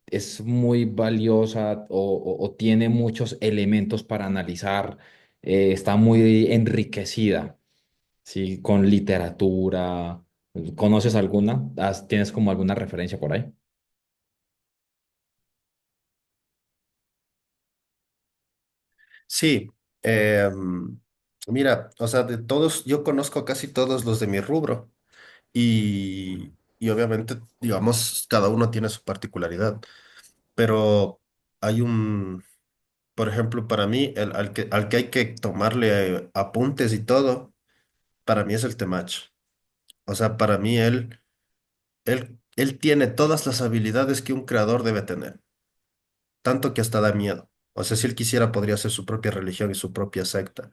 es muy valiosa o tiene muchos elementos para analizar, está muy enriquecida, ¿sí? Con literatura. ¿Conoces alguna? ¿Tienes como alguna referencia por ahí? Sí, mira, o sea, de todos, yo conozco casi todos los de mi rubro y obviamente, digamos, cada uno tiene su particularidad, pero hay por ejemplo, para mí, al que hay que tomarle apuntes y todo, para mí es el Temach. O sea, para mí él Él tiene todas las habilidades que un creador debe tener, tanto que hasta da miedo. O sea, si él quisiera, podría hacer su propia religión y su propia secta,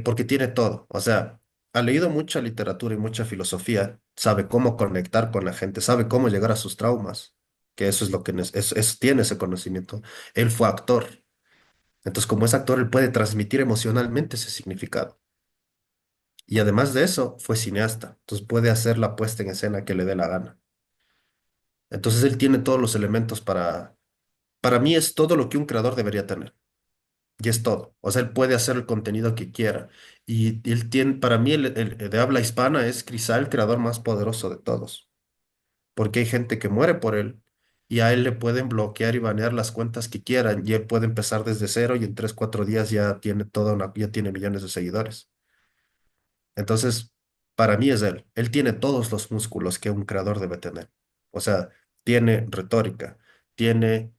porque tiene todo. O sea, ha leído mucha literatura y mucha filosofía, sabe cómo conectar con la gente, sabe cómo llegar a sus traumas, que eso es lo que tiene ese conocimiento. Él fue actor, entonces como es actor, él puede transmitir emocionalmente ese significado. Y además de eso, fue cineasta, entonces puede hacer la puesta en escena que le dé la gana. Entonces él tiene todos los elementos para mí es todo lo que un creador debería tener. Y es todo. O sea, él puede hacer el contenido que quiera. Y él tiene, para mí, el de habla hispana es quizá el creador más poderoso de todos. Porque hay gente que muere por él y a él le pueden bloquear y banear las cuentas que quieran. Y él puede empezar desde cero y en 3, 4 días ya tiene ya tiene millones de seguidores. Entonces, para mí es él. Él tiene todos los músculos que un creador debe tener. O sea, tiene retórica, tiene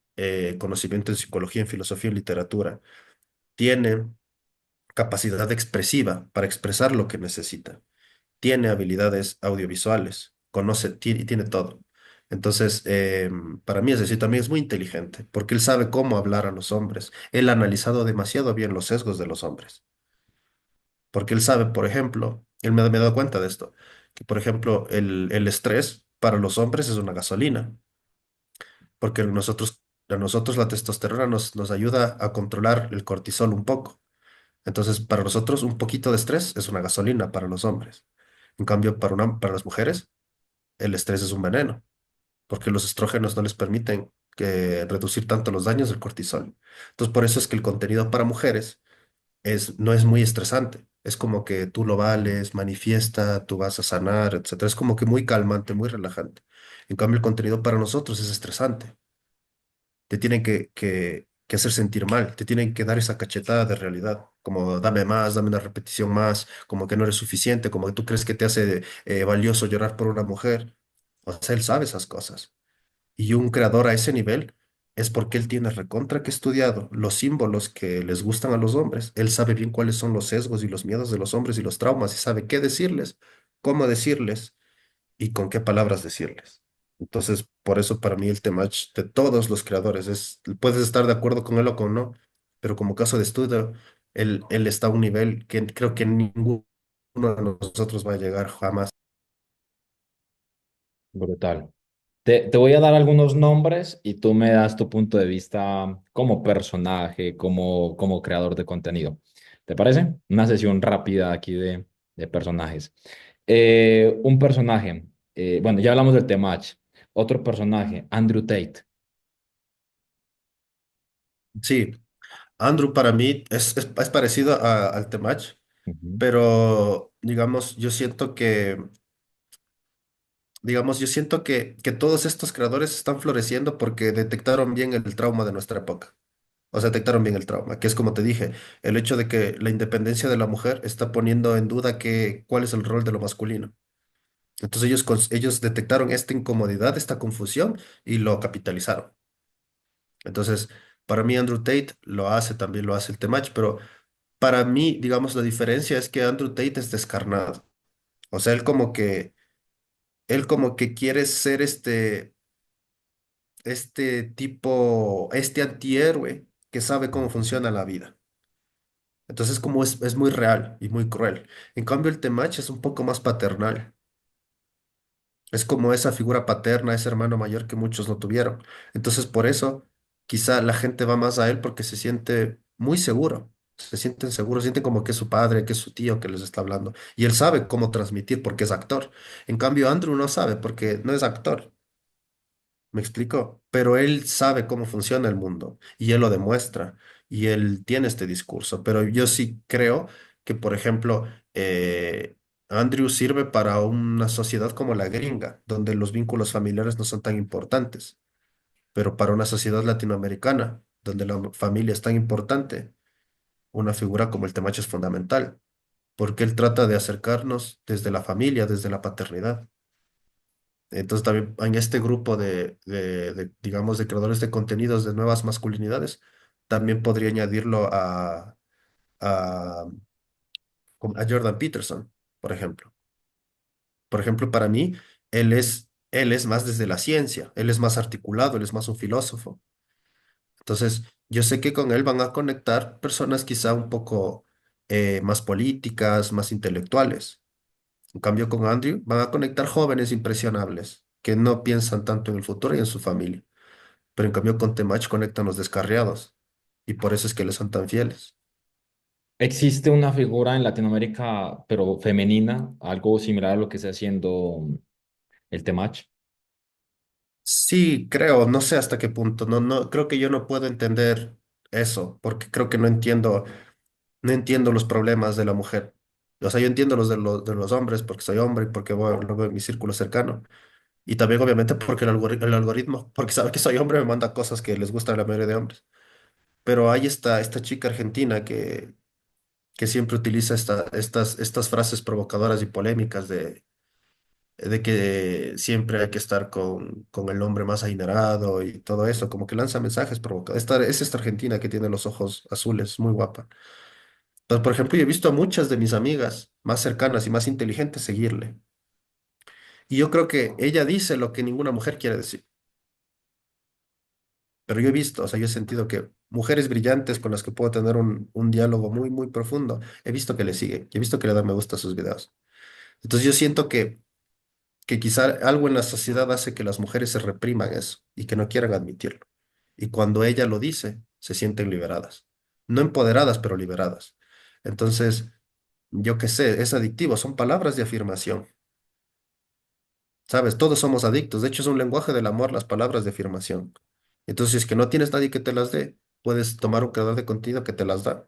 conocimiento en psicología, en filosofía, en literatura, tiene capacidad expresiva para expresar lo que necesita, tiene habilidades audiovisuales, y tiene todo. Entonces, para mí es decir, también es muy inteligente, porque él sabe cómo hablar a los hombres. Él ha analizado demasiado bien los sesgos de los hombres. Porque él sabe, por ejemplo, me he dado cuenta de esto, que por ejemplo el estrés para los hombres es una gasolina, porque a nosotros la testosterona nos ayuda a controlar el cortisol un poco. Entonces, para nosotros un poquito de estrés es una gasolina para los hombres. En cambio, para las mujeres, el estrés es un veneno, porque los estrógenos no les permiten reducir tanto los daños del cortisol. Entonces, por eso es que el contenido para mujeres no es muy estresante. Es como que tú lo vales, manifiesta, tú vas a sanar, etcétera. Es como que muy calmante, muy relajante. En cambio, el contenido para nosotros es estresante. Te tienen que hacer sentir mal, te tienen que dar esa cachetada de realidad, como dame más, dame una repetición más, como que no eres suficiente, como que tú crees que te hace valioso llorar por una mujer. O sea, él sabe esas cosas. Y un creador a ese nivel es porque él tiene recontra que estudiado los símbolos que les gustan a los hombres. Él sabe bien cuáles son los sesgos y los miedos de los hombres y los traumas y sabe qué decirles, cómo decirles y con qué palabras decirles. Entonces, por eso para mí el temach de todos los creadores puedes estar de acuerdo con él o con no, pero como caso de estudio, él está a un nivel que creo que ninguno de nosotros va a llegar jamás. Brutal. Te voy a dar algunos nombres y tú me das tu punto de vista como personaje, como creador de contenido. ¿Te parece? Una sesión rápida aquí de personajes. Un personaje, bueno, ya hablamos del Temach. Otro personaje, Andrew Tate. Sí, Andrew para mí es parecido al Temach, Ujú. pero yo siento que todos estos creadores están floreciendo porque detectaron bien el trauma de nuestra época. O sea, detectaron bien el trauma, que es como te dije, el hecho de que la independencia de la mujer está poniendo en duda cuál es el rol de lo masculino. Entonces ellos detectaron esta incomodidad, esta confusión y lo capitalizaron. Entonces, para mí Andrew Tate lo hace, también lo hace el Temach, pero para mí, digamos, la diferencia es que Andrew Tate es descarnado. O sea, él como que quiere ser este tipo, este antihéroe que sabe cómo funciona la vida. Entonces, como es muy real y muy cruel. En cambio, el Temach es un poco más paternal. Es como esa figura paterna, ese hermano mayor que muchos no tuvieron. Entonces, por eso, quizá la gente va más a él porque se siente muy seguro. Se sienten seguros, sienten como que es su padre, que es su tío que les está hablando. Y él sabe cómo transmitir porque es actor. En cambio, Andrew no sabe porque no es actor. ¿Me explico? Pero él sabe cómo funciona el mundo y él lo demuestra y él tiene este discurso. Pero yo sí creo que, por ejemplo, Andrew sirve para una sociedad como la gringa, donde los vínculos familiares no son tan importantes. Pero para una sociedad latinoamericana, donde la familia es tan importante, una figura como el Temacho es fundamental, porque él trata de acercarnos desde la familia, desde la paternidad. Entonces también en este grupo digamos, de creadores de contenidos de nuevas masculinidades, también podría añadirlo a, a Jordan Peterson, por ejemplo. Por ejemplo, para mí, él es más desde la ciencia, él es más articulado, él es más un filósofo. Entonces, yo sé que con él van a conectar personas quizá un poco más políticas, más intelectuales. En cambio, con Andrew van a conectar jóvenes impresionables que no piensan tanto en el futuro y en su familia. Pero en cambio, con Temach conectan los descarriados. Y por eso es que les son tan fieles. ¿Existe una figura en Latinoamérica, pero femenina, algo similar a lo que está haciendo el Temach? Sí, creo, no sé hasta qué punto. No, no, creo que yo no puedo entender eso, porque creo que no entiendo los problemas de la mujer. O sea, yo entiendo los hombres porque soy hombre y porque lo veo en mi círculo cercano. Y también, obviamente, porque el algoritmo, porque sabe que soy hombre, me manda cosas que les gustan a la mayoría de hombres. Pero hay esta chica argentina que siempre utiliza estas frases provocadoras y polémicas de que siempre hay que estar con el hombre más adinerado y todo eso, como que lanza mensajes provocadores. Es esta argentina que tiene los ojos azules, muy guapa. Entonces, por ejemplo, yo he visto a muchas de mis amigas más cercanas y más inteligentes seguirle. Y yo creo que ella dice lo que ninguna mujer quiere decir. Pero yo he visto, o sea, yo he sentido que mujeres brillantes con las que puedo tener un diálogo muy, muy profundo, he visto que le siguen, y he visto que le dan me gusta a sus videos. Entonces yo siento que quizá algo en la sociedad hace que las mujeres se repriman eso y que no quieran admitirlo. Y cuando ella lo dice, se sienten liberadas. No empoderadas, pero liberadas. Entonces, yo qué sé, es adictivo, son palabras de afirmación. ¿Sabes? Todos somos adictos. De hecho, es un lenguaje del amor las palabras de afirmación. Entonces, si es que no tienes nadie que te las dé, puedes tomar un creador de contenido que te las da.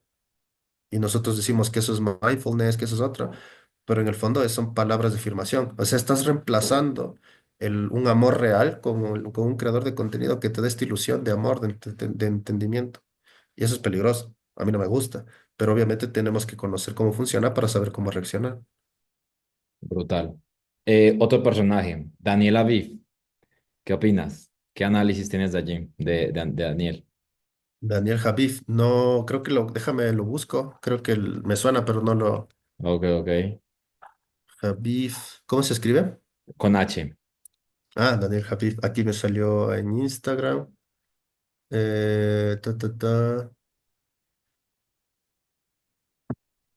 Y nosotros decimos que eso es mindfulness, que eso es otro, pero en el fondo son palabras de afirmación. O sea, estás reemplazando un amor real con un creador de contenido que te dé esta ilusión de amor, de entendimiento. Y eso es peligroso. A mí no me gusta, pero obviamente tenemos que conocer cómo funciona para saber cómo reaccionar. Brutal. Otro personaje, Daniel Aviv. ¿Qué opinas? ¿Qué análisis tienes de allí, de Daniel? Daniel Javif, no, creo que déjame lo busco, creo que me suena, pero no lo. Ok, ok. Javif, ¿cómo se escribe? Con H. Ah, Daniel Javif, aquí me salió en Instagram. Ta, ta, ta.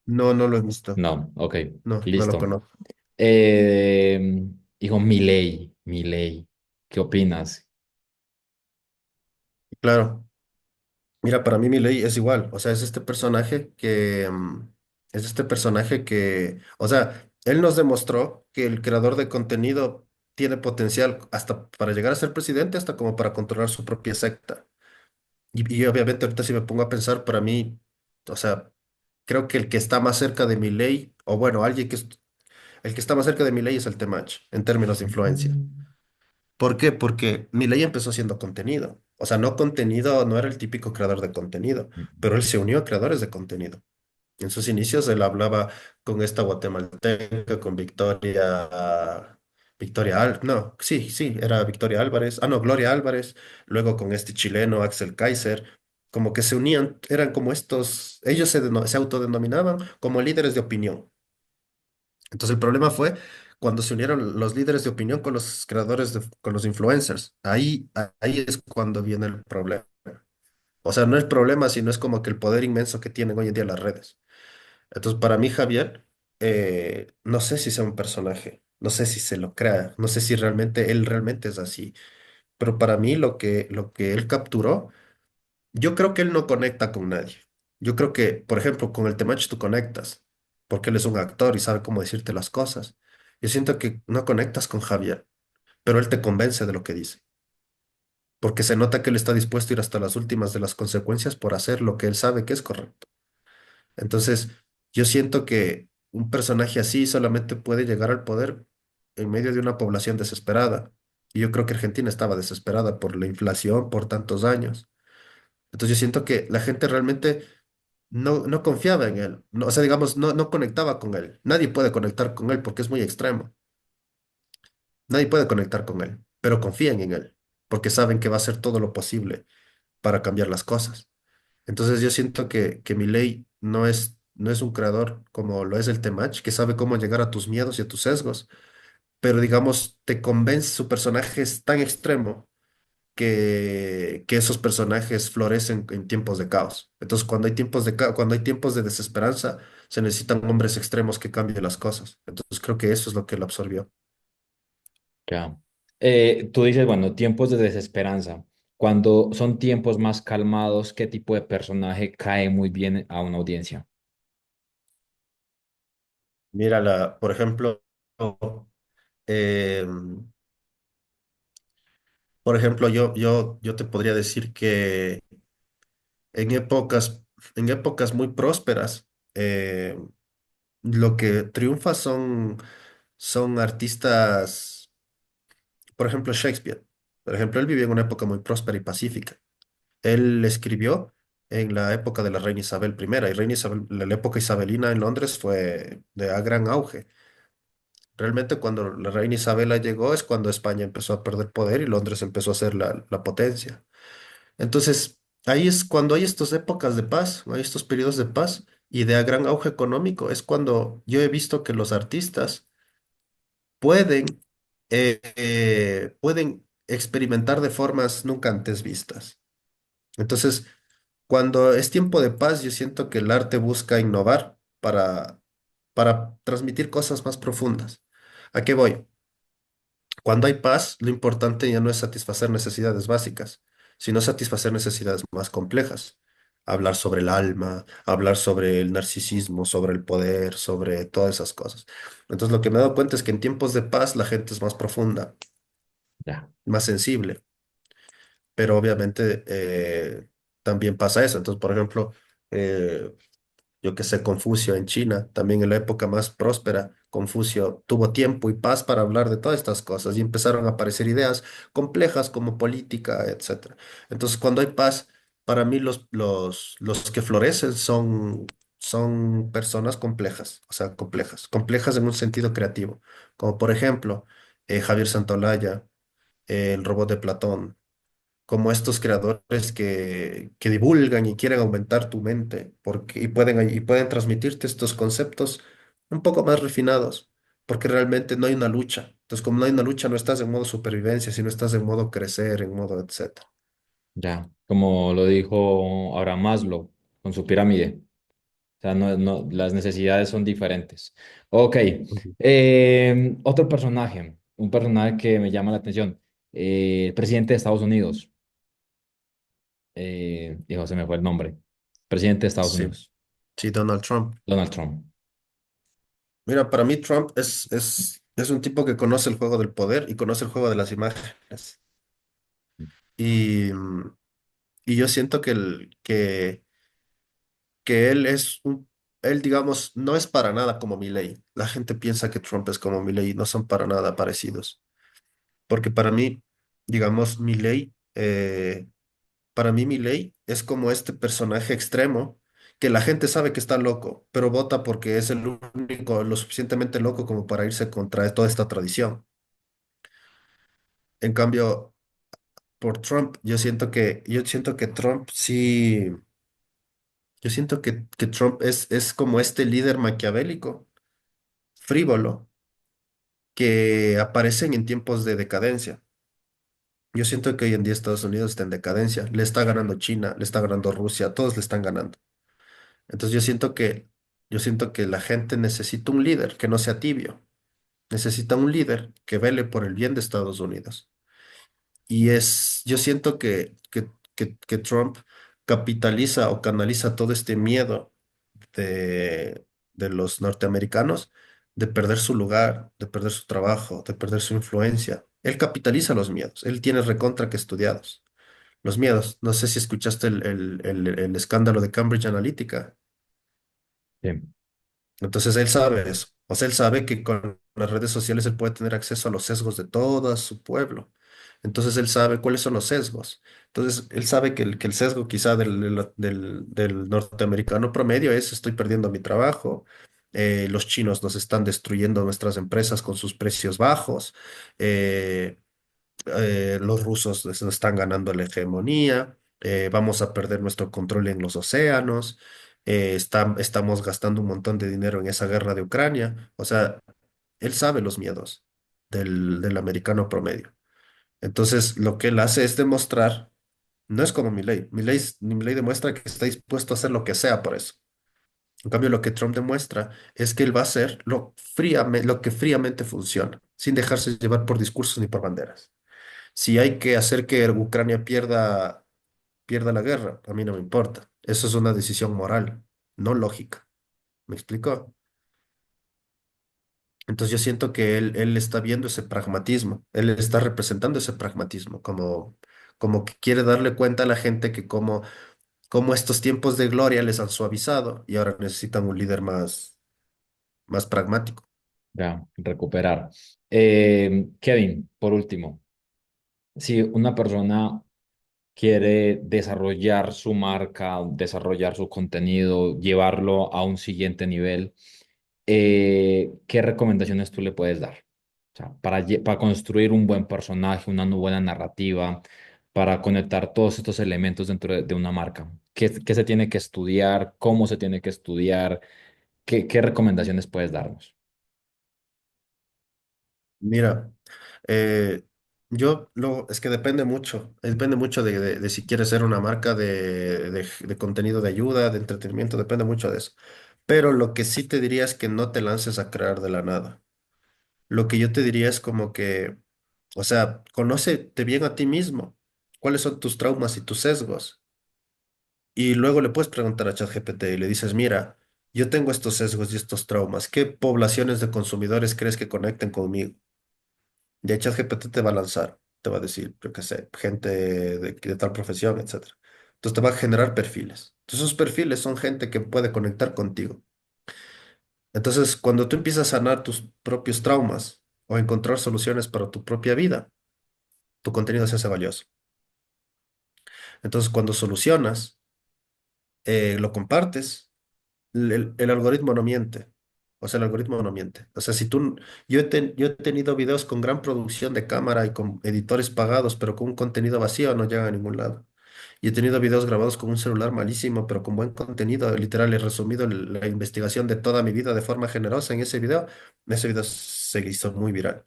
No, no lo he visto. No, ok. No, no lo Listo. conozco. Hijo, Milei, Milei. ¿Qué opinas? Claro. Mira, para mí Milei es igual. O sea, es este personaje que, o sea, él nos demostró que el creador de contenido tiene potencial hasta para llegar a ser presidente, hasta como para controlar su propia secta. Y obviamente ahorita si me pongo a pensar, para mí, o sea, creo que el que está más cerca de Milei, o bueno, el que está más cerca de Milei es el Temach, en términos de influencia. Mm. ¿Por qué? Porque Milei empezó haciendo contenido. O sea, no contenido, no era el típico creador de contenido, pero él se unió a creadores de contenido. En sus inicios él hablaba con esta guatemalteca, con no, sí, sí, era Victoria Álvarez, no, Gloria Álvarez, luego con este chileno Axel Kaiser, como que se unían, eran como ellos se autodenominaban como líderes de opinión. Entonces el problema fue cuando se unieron los líderes de opinión con los creadores, con los influencers. Ahí es cuando viene el problema. O sea, no es problema, sino es como que el poder inmenso que tienen hoy en día las redes. Entonces, para mí, Javier, no sé si sea un personaje, no sé si se lo crea, no sé si él realmente es así, pero para mí lo que él capturó, yo creo que él no conecta con nadie. Yo creo que, por ejemplo, con el Temach tú conectas, porque él es un actor y sabe cómo decirte las cosas. Yo siento que no conectas con Javier, pero él te convence de lo que dice, porque se nota que él está dispuesto a ir hasta las últimas de las consecuencias por hacer lo que él sabe que es correcto. Entonces, yo siento que un personaje así solamente puede llegar al poder en medio de una población desesperada. Y yo creo que Argentina estaba desesperada por la inflación, por tantos años. Entonces, yo siento que la gente realmente no confiaba en él. No, o sea, digamos, no conectaba con él. Nadie puede conectar con él porque es muy extremo. Nadie puede conectar con él, pero confían en él porque saben que va a hacer todo lo posible para cambiar las cosas. Entonces yo siento que Milei no es un creador como lo es el Temach, que sabe cómo llegar a tus miedos y a tus sesgos, pero digamos, te convence, su personaje es tan extremo que esos personajes florecen en tiempos de caos. Entonces, cuando hay tiempos de cuando hay tiempos de desesperanza, se necesitan hombres extremos que cambien las cosas. Entonces, creo que eso es lo que él absorbió. Ya. Tú dices, bueno, tiempos de desesperanza. Cuando son tiempos más calmados, ¿qué tipo de personaje cae muy bien a una audiencia? Mira, por ejemplo, eh, yo te podría decir que en épocas, en épocas muy prósperas, lo que triunfa son artistas, por ejemplo, Shakespeare. Por ejemplo, él vivió en una época muy próspera y pacífica. Él escribió en la época de la reina Isabel I, y reina Isabel, la época isabelina en Londres fue de a gran auge. Realmente cuando la reina Isabela llegó es cuando España empezó a perder poder y Londres empezó a ser la potencia. Entonces, ahí es cuando hay estas épocas de paz, hay estos periodos de paz y de gran auge económico, es cuando yo he visto que los artistas pueden, pueden experimentar de formas nunca antes vistas. Entonces, cuando es tiempo de paz, yo siento que el arte busca innovar para transmitir cosas más profundas. ¿A qué voy? Cuando hay paz, lo importante ya no es satisfacer necesidades básicas, sino satisfacer necesidades más complejas. Hablar sobre el alma, hablar sobre el narcisismo, sobre el poder, sobre todas esas cosas. Entonces, lo que me he dado cuenta es que en tiempos de paz la gente es más profunda, Ya, más sensible, pero obviamente también pasa eso. Entonces, por ejemplo, eh, yo que sé, Confucio en China, también en la época más próspera, Confucio tuvo tiempo y paz para hablar de todas estas cosas y empezaron a aparecer ideas complejas como política, etcétera. Entonces, cuando hay paz, para mí los que florecen son personas complejas, o sea, complejas, complejas en un sentido creativo, como por ejemplo Javier Santolaya, el robot de Platón, como estos creadores que divulgan y quieren aumentar tu mente y pueden transmitirte estos conceptos un poco más refinados, porque realmente no hay una lucha. Entonces, como no hay una lucha, no estás en modo supervivencia, sino estás en modo crecer, en modo etcétera. ya. Como lo dijo Abraham Maslow con su pirámide. O sea, las necesidades son diferentes. Ok. Ujú. Otro personaje, un personaje que me llama la atención. El presidente de Estados Unidos. Hijo, se me fue el nombre. Presidente de Estados Sí, Unidos. sí, Donald Trump. Donald Trump. Mira, para mí Trump es un tipo que conoce el juego del poder y conoce el juego de las imágenes. Y, y yo siento que él, digamos, no es para nada como Milley. La gente piensa que Trump es como Milley y no son para nada parecidos. Porque digamos, para mí Milley es como este personaje extremo que la gente sabe que está loco, pero vota porque es el único lo suficientemente loco como para irse contra toda esta tradición. En cambio, por Trump, yo siento que Trump sí, yo siento que Trump es como este líder maquiavélico frívolo que aparecen en tiempos de decadencia. Yo siento que hoy en día Estados Unidos está en decadencia. Le está ganando China, le está ganando Rusia, todos le están ganando. Entonces yo siento que la gente necesita un líder que no sea tibio. Necesita un líder que vele por el bien de Estados Unidos. Yo siento que Trump capitaliza o canaliza todo este miedo de los norteamericanos de perder su lugar, de perder su trabajo, de perder su influencia. Él capitaliza los miedos, él tiene recontra que estudiados. Los miedos, no sé si escuchaste el escándalo de Cambridge Analytica. Sí. Entonces él sabe eso. O sea, él sabe que con las redes sociales él puede tener acceso a los sesgos de todo su pueblo. Entonces él sabe cuáles son los sesgos. Entonces él sabe que el sesgo quizá del norteamericano promedio es estoy perdiendo mi trabajo, los chinos nos están destruyendo nuestras empresas con sus precios bajos, eh, los rusos nos están ganando la hegemonía, vamos a perder nuestro control en los océanos, estamos gastando un montón de dinero en esa guerra de Ucrania. O sea, él sabe los miedos. del americano promedio. Entonces, lo que él hace es demostrar, no es como Milei. Milei demuestra que está dispuesto a hacer lo que sea por eso. En cambio, lo que Trump demuestra es que él va a hacer lo que fríamente funciona, sin dejarse llevar por discursos ni por banderas. Si hay que hacer que Ucrania pierda la guerra, a mí no me importa. Eso es una decisión moral, no lógica. ¿Me explico? Entonces yo siento que él está viendo ese pragmatismo, él está representando ese pragmatismo, como que quiere darle cuenta a la gente que como estos tiempos de gloria les han suavizado y ahora necesitan un líder más pragmático. Ya, recuperar. Kevin, por último, si una persona quiere desarrollar su marca, desarrollar su contenido, llevarlo a un siguiente nivel, ¿qué recomendaciones tú le puedes dar? O sea, para construir un buen personaje, una buena narrativa, para conectar todos estos elementos dentro de una marca. ¿Qué se tiene que estudiar? ¿Cómo se tiene que estudiar? ¿Qué recomendaciones puedes darnos? Mira, eh, es que depende mucho de si quieres ser una marca de contenido de ayuda, de entretenimiento, depende mucho de eso. Pero lo que sí te diría es que no te lances a crear de la nada. Lo que yo te diría es como que, o sea, conócete bien a ti mismo, cuáles son tus traumas y tus sesgos. Y luego le puedes preguntar a ChatGPT y le dices, mira, yo tengo estos sesgos y estos traumas, ¿qué poblaciones de consumidores crees que conecten conmigo? Y ahí ChatGPT te va a lanzar, te va a decir, yo qué sé, gente de tal profesión, etcétera. Entonces te va a generar perfiles. Entonces esos perfiles son gente que puede conectar contigo. Entonces, cuando tú empiezas a sanar tus propios traumas o a encontrar soluciones para tu propia vida, tu contenido se hace valioso. Entonces, cuando solucionas, lo compartes, el algoritmo no miente. O sea, el algoritmo no miente. O sea, si tú, yo he tenido videos con gran producción de cámara y con editores pagados, pero con un contenido vacío, no llegan a ningún lado. Y he tenido videos grabados con un celular malísimo, pero con buen contenido. Literal, he resumido la investigación de toda mi vida de forma generosa en ese video. Ese video se hizo muy viral.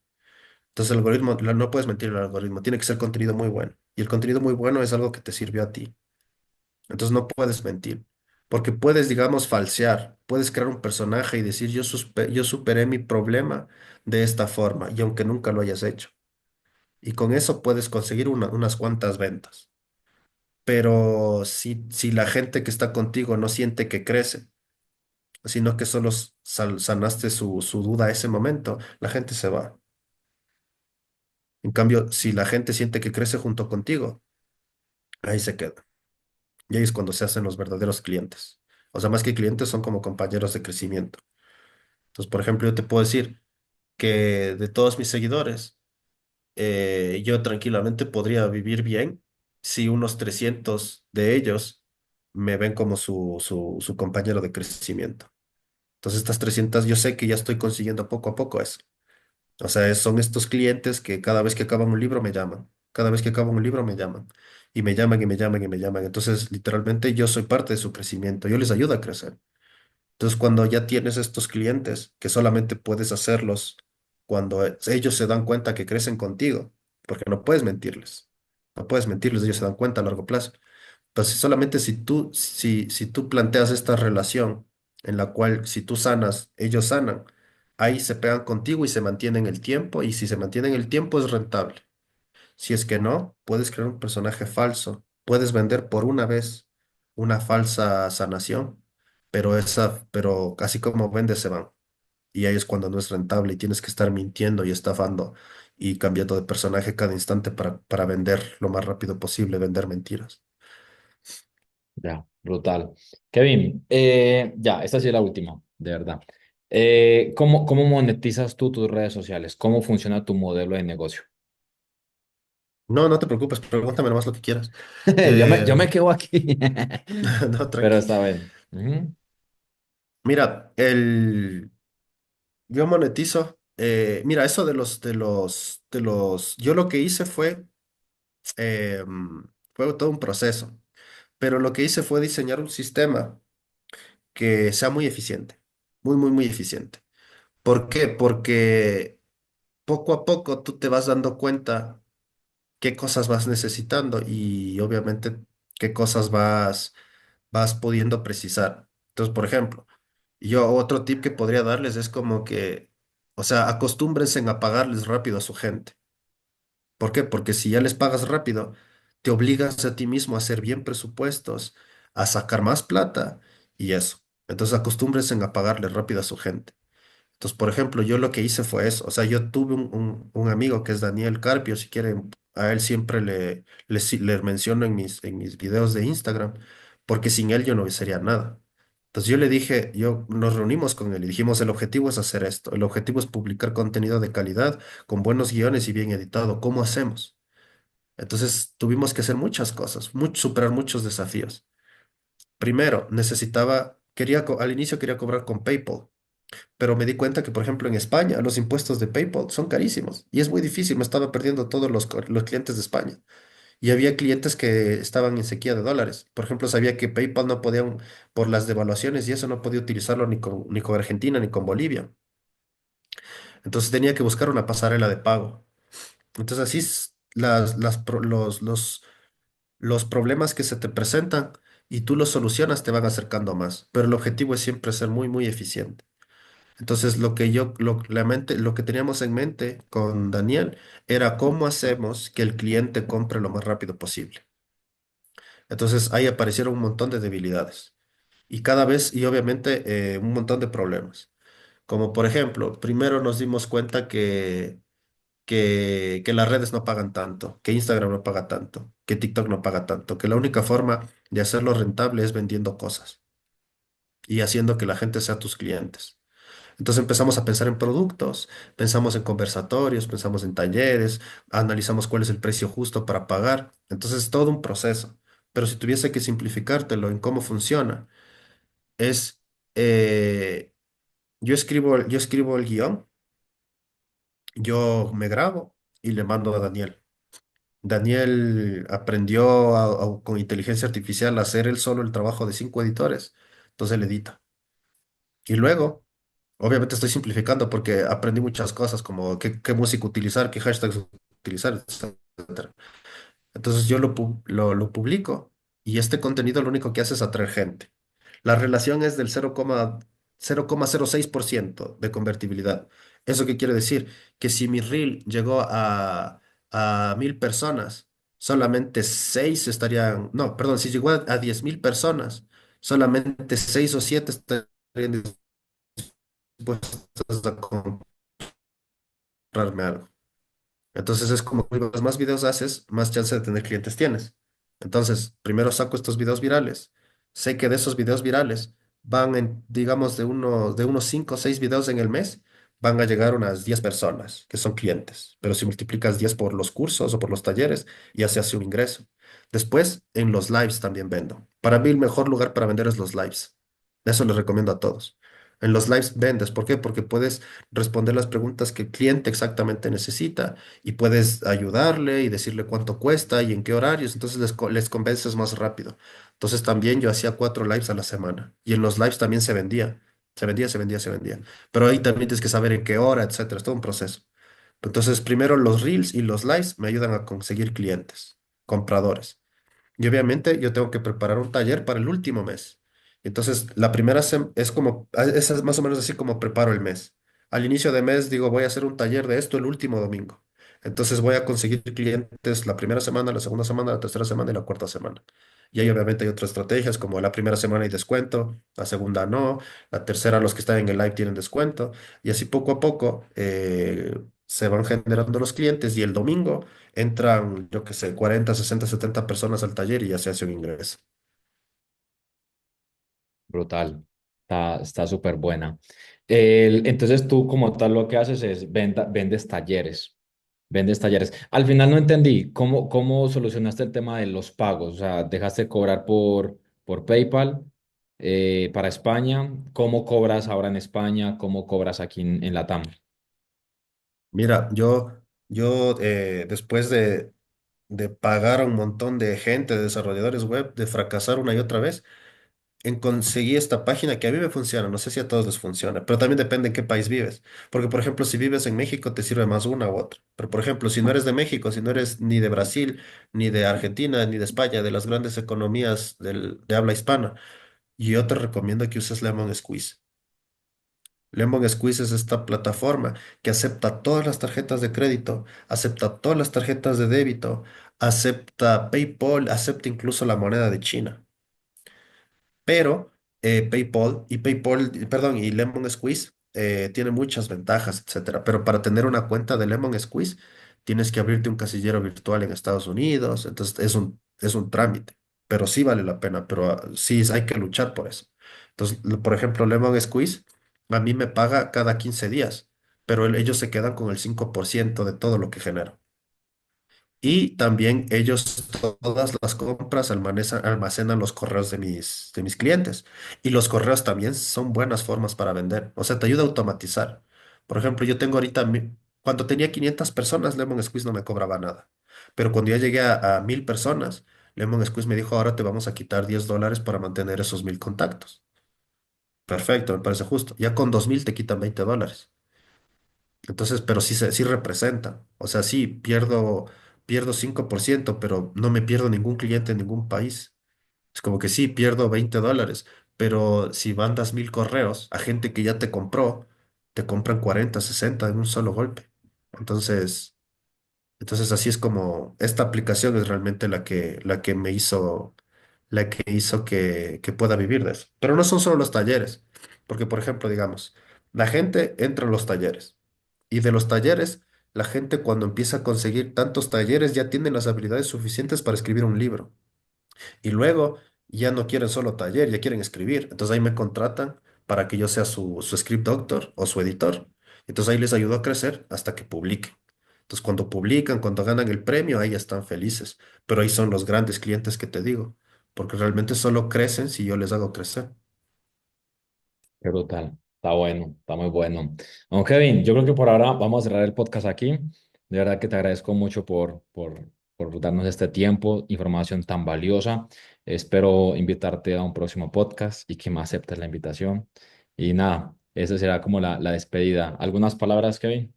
Entonces, el algoritmo, no puedes mentir al algoritmo, tiene que ser contenido muy bueno. Y el contenido muy bueno es algo que te sirvió a ti. Entonces, no puedes mentir. Porque puedes, digamos, falsear, puedes crear un personaje y decir, yo superé mi problema de esta forma, y aunque nunca lo hayas hecho. Y con eso puedes conseguir unas cuantas ventas. Pero si la gente que está contigo no siente que crece, sino que solo sanaste su duda a ese momento, la gente se va. En cambio, si la gente siente que crece junto contigo, ahí se queda. Y ahí es cuando se hacen los verdaderos clientes. O sea, más que clientes, son como compañeros de crecimiento. Entonces, por ejemplo, yo te puedo decir que de todos mis seguidores, yo tranquilamente podría vivir bien si unos 300 de ellos me ven como su compañero de crecimiento. Entonces, estas 300 yo sé que ya estoy consiguiendo poco a poco eso. O sea, son estos clientes que cada vez que acaban un libro me llaman. Cada vez que acaban un libro me llaman. Y me llaman y me llaman y me llaman. Entonces, literalmente yo soy parte de su crecimiento. Yo les ayudo a crecer. Entonces, cuando ya tienes estos clientes, que solamente puedes hacerlos cuando ellos se dan cuenta que crecen contigo, porque no puedes mentirles. No puedes mentirles, ellos se dan cuenta a largo plazo. Entonces, solamente si tú planteas esta relación en la cual si tú sanas, ellos sanan, ahí se pegan contigo y se mantienen el tiempo, y si se mantienen el tiempo es rentable. Si es que no, puedes crear un personaje falso, puedes vender por una vez una falsa sanación, pero así como vende se van. Y ahí es cuando no es rentable y tienes que estar mintiendo y estafando y cambiando de personaje cada instante para vender lo más rápido posible, vender mentiras. Ya, brutal. Kevin, ya, esta sí es la última, de verdad. ¿Cómo monetizas tú tus redes sociales? ¿Cómo funciona tu modelo de negocio? No, no te preocupes, pregúntame nomás lo que quieras. Yo Eh, me quedo aquí, no, pero tranqui. está bien. Ujú. Mira, yo monetizo. Mira, eso yo lo que hice fue todo un proceso, pero lo que hice fue diseñar un sistema que sea muy eficiente, muy, muy, muy eficiente. ¿Por qué? Porque poco a poco tú te vas dando cuenta qué cosas vas necesitando y obviamente qué cosas vas pudiendo precisar. Entonces, por ejemplo, yo otro tip que podría darles es como que, o sea, acostúmbrense en pagarles rápido a su gente. ¿Por qué? Porque si ya les pagas rápido, te obligas a ti mismo a hacer bien presupuestos, a sacar más plata y eso. Entonces, acostúmbrense en pagarle rápido a su gente. Entonces, por ejemplo, yo lo que hice fue eso. O sea, yo tuve un amigo que es Daniel Carpio, si quieren, a él siempre le menciono en mis videos de Instagram, porque sin él yo no sería nada. Entonces yo le dije, nos reunimos con él y dijimos, el objetivo es hacer esto, el objetivo es publicar contenido de calidad, con buenos guiones y bien editado. ¿Cómo hacemos? Entonces tuvimos que hacer muchas cosas, superar muchos desafíos. Primero, al inicio quería cobrar con PayPal. Pero me di cuenta que, por ejemplo, en España los impuestos de PayPal son carísimos y es muy difícil. Me estaba perdiendo todos los clientes de España. Y había clientes que estaban en sequía de dólares. Por ejemplo, sabía que PayPal no podía, por las devaluaciones y eso, no podía utilizarlo ni con Argentina ni con Bolivia. Entonces tenía que buscar una pasarela de pago. Entonces así los problemas que se te presentan y tú los solucionas te van acercando más. Pero el objetivo es siempre ser muy, muy eficiente. Entonces, lo que teníamos en mente con Daniel era cómo hacemos que el cliente compre lo más rápido posible. Entonces, ahí aparecieron un montón de debilidades y obviamente un montón de problemas. Como por ejemplo, primero nos dimos cuenta que las redes no pagan tanto, que Instagram no paga tanto, que TikTok no paga tanto, que la única forma de hacerlo rentable es vendiendo cosas y haciendo que la gente sea tus clientes. Entonces empezamos a pensar en productos, pensamos en conversatorios, pensamos en talleres, analizamos cuál es el precio justo para pagar. Entonces es todo un proceso. Pero si tuviese que simplificártelo en cómo funciona, es eh, yo escribo el guión, yo me grabo y le mando a Daniel. Daniel aprendió con inteligencia artificial a hacer él solo el trabajo de 5 editores. Entonces él edita. Y luego obviamente estoy simplificando porque aprendí muchas cosas como qué música utilizar, qué hashtags utilizar, etcétera. Entonces yo lo publico y este contenido lo único que hace es atraer gente. La relación es del 0,06% de convertibilidad. ¿Eso qué quiere decir? Que si mi reel llegó a 1.000 personas, solamente 6 estarían, no, perdón, si llegó a 10.000 personas, solamente 6 o 7 estarían dispuestas a comprarme algo. Entonces es como, mientras más videos haces, más chance de tener clientes tienes. Entonces, primero saco estos videos virales. Sé que de esos videos virales digamos, de unos 5 o 6 videos en el mes, van a llegar unas 10 personas que son clientes. Pero si multiplicas 10 por los cursos o por los talleres, ya se hace un ingreso. Después, en los lives también vendo. Para mí, el mejor lugar para vender es los lives. Eso les recomiendo a todos. En los lives vendes. ¿Por qué? Porque puedes responder las preguntas que el cliente exactamente necesita y puedes ayudarle y decirle cuánto cuesta y en qué horarios, entonces les convences más rápido. Entonces también yo hacía 4 lives a la semana y en los lives también se vendía. Pero ahí también tienes que saber en qué hora, etcétera, es todo un proceso. Entonces primero los reels y los lives me ayudan a conseguir clientes, compradores. Y obviamente yo tengo que preparar un taller para el último mes. Entonces, es como, es más o menos así como preparo el mes. Al inicio de mes digo, voy a hacer un taller de esto el último domingo. Entonces voy a conseguir clientes la primera semana, la segunda semana, la tercera semana y la cuarta semana. Y ahí obviamente hay otras estrategias como la primera semana hay descuento, la segunda no, la tercera los que están en el live tienen descuento. Y así poco a poco se van generando los clientes y el domingo entran, yo qué sé, 40 60 70 personas al taller y ya se hace un ingreso. Brutal. Está súper buena. Entonces tú como tal lo que haces es vendes talleres. Vendes talleres. Al final no entendí cómo solucionaste el tema de los pagos. O sea, dejaste de cobrar por PayPal para España. ¿Cómo cobras ahora en España? ¿Cómo cobras aquí en Latam? Mira, yo después de pagar a un montón de gente, de desarrolladores web, de fracasar una y otra vez, conseguí esta página que a mí me funciona, no sé si a todos les funciona, pero también depende en qué país vives. Porque, por ejemplo, si vives en México, te sirve más una u otra. Pero, por ejemplo, si no eres de México, si no eres ni de Brasil, ni de Argentina, ni de España, de las grandes economías de habla hispana, yo te recomiendo que uses Lemon Squeeze. Lemon Squeeze es esta plataforma que acepta todas las tarjetas de crédito, acepta todas las tarjetas de débito, acepta PayPal, acepta incluso la moneda de China. Pero perdón, y Lemon Squeeze tiene muchas ventajas, etcétera. Pero para tener una cuenta de Lemon Squeeze tienes que abrirte un casillero virtual en Estados Unidos, entonces es un trámite, pero sí vale la pena, pero sí hay que luchar por eso. Entonces, por ejemplo, Lemon Squeeze a mí me paga cada 15 días, pero ellos se quedan con el 5% de todo lo que genero. Y también ellos todas las compras almacenan los correos de mis clientes. Y los correos también son buenas formas para vender. O sea, te ayuda a automatizar. Por ejemplo, yo tengo ahorita, cuando tenía 500 personas, Lemon Squeeze no me cobraba nada. Pero cuando ya llegué a 1000 personas, Lemon Squeeze me dijo, ahora te vamos a quitar $10 para mantener esos 1000 contactos. Perfecto, me parece justo. Ya con 2000 te quitan $20. Entonces, pero sí, sí representa. O sea, sí, pierdo 5%, pero no me pierdo ningún cliente en ningún país. Es como que sí, pierdo $20, pero si mandas 1000 correos a gente que ya te compró, te compran 40, 60 en un solo golpe. Entonces, entonces así es como esta aplicación es realmente la que hizo que pueda vivir de eso. Pero no son solo los talleres, porque por ejemplo, digamos, la gente entra a los talleres y de los talleres, la gente cuando empieza a conseguir tantos talleres ya tiene las habilidades suficientes para escribir un libro. Y luego ya no quieren solo taller, ya quieren escribir. Entonces ahí me contratan para que yo sea su script doctor o su editor. Entonces ahí les ayudo a crecer hasta que publiquen. Entonces cuando publican, cuando ganan el premio, ahí ya están felices. Pero ahí son los grandes clientes que te digo, porque realmente solo crecen si yo les hago crecer. Qué brutal. Está bueno, está muy bueno. Bueno, Kevin, yo creo que por ahora vamos a cerrar el podcast aquí. De verdad que te agradezco mucho por darnos este tiempo, información tan valiosa. Espero invitarte a un próximo podcast y que me aceptes la invitación. Y nada, esa será como la despedida. ¿Algunas palabras, Kevin?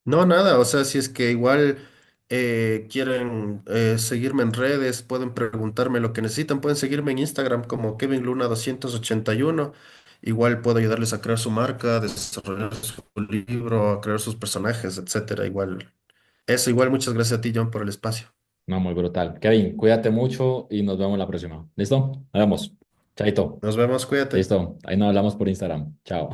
No, nada, o sea, si es que igual quieren seguirme en redes, pueden preguntarme lo que necesitan, pueden seguirme en Instagram como Kevin Luna 281. Igual puedo ayudarles a crear su marca, a desarrollar su libro, a crear sus personajes, etcétera. Igual, eso, igual, muchas gracias a ti, John, por el espacio. No, muy brutal. Kevin, cuídate mucho y nos vemos la próxima. ¿Listo? Nos vemos. Chaito. Nos vemos, cuídate. Listo. Ahí nos hablamos por Instagram. Chao.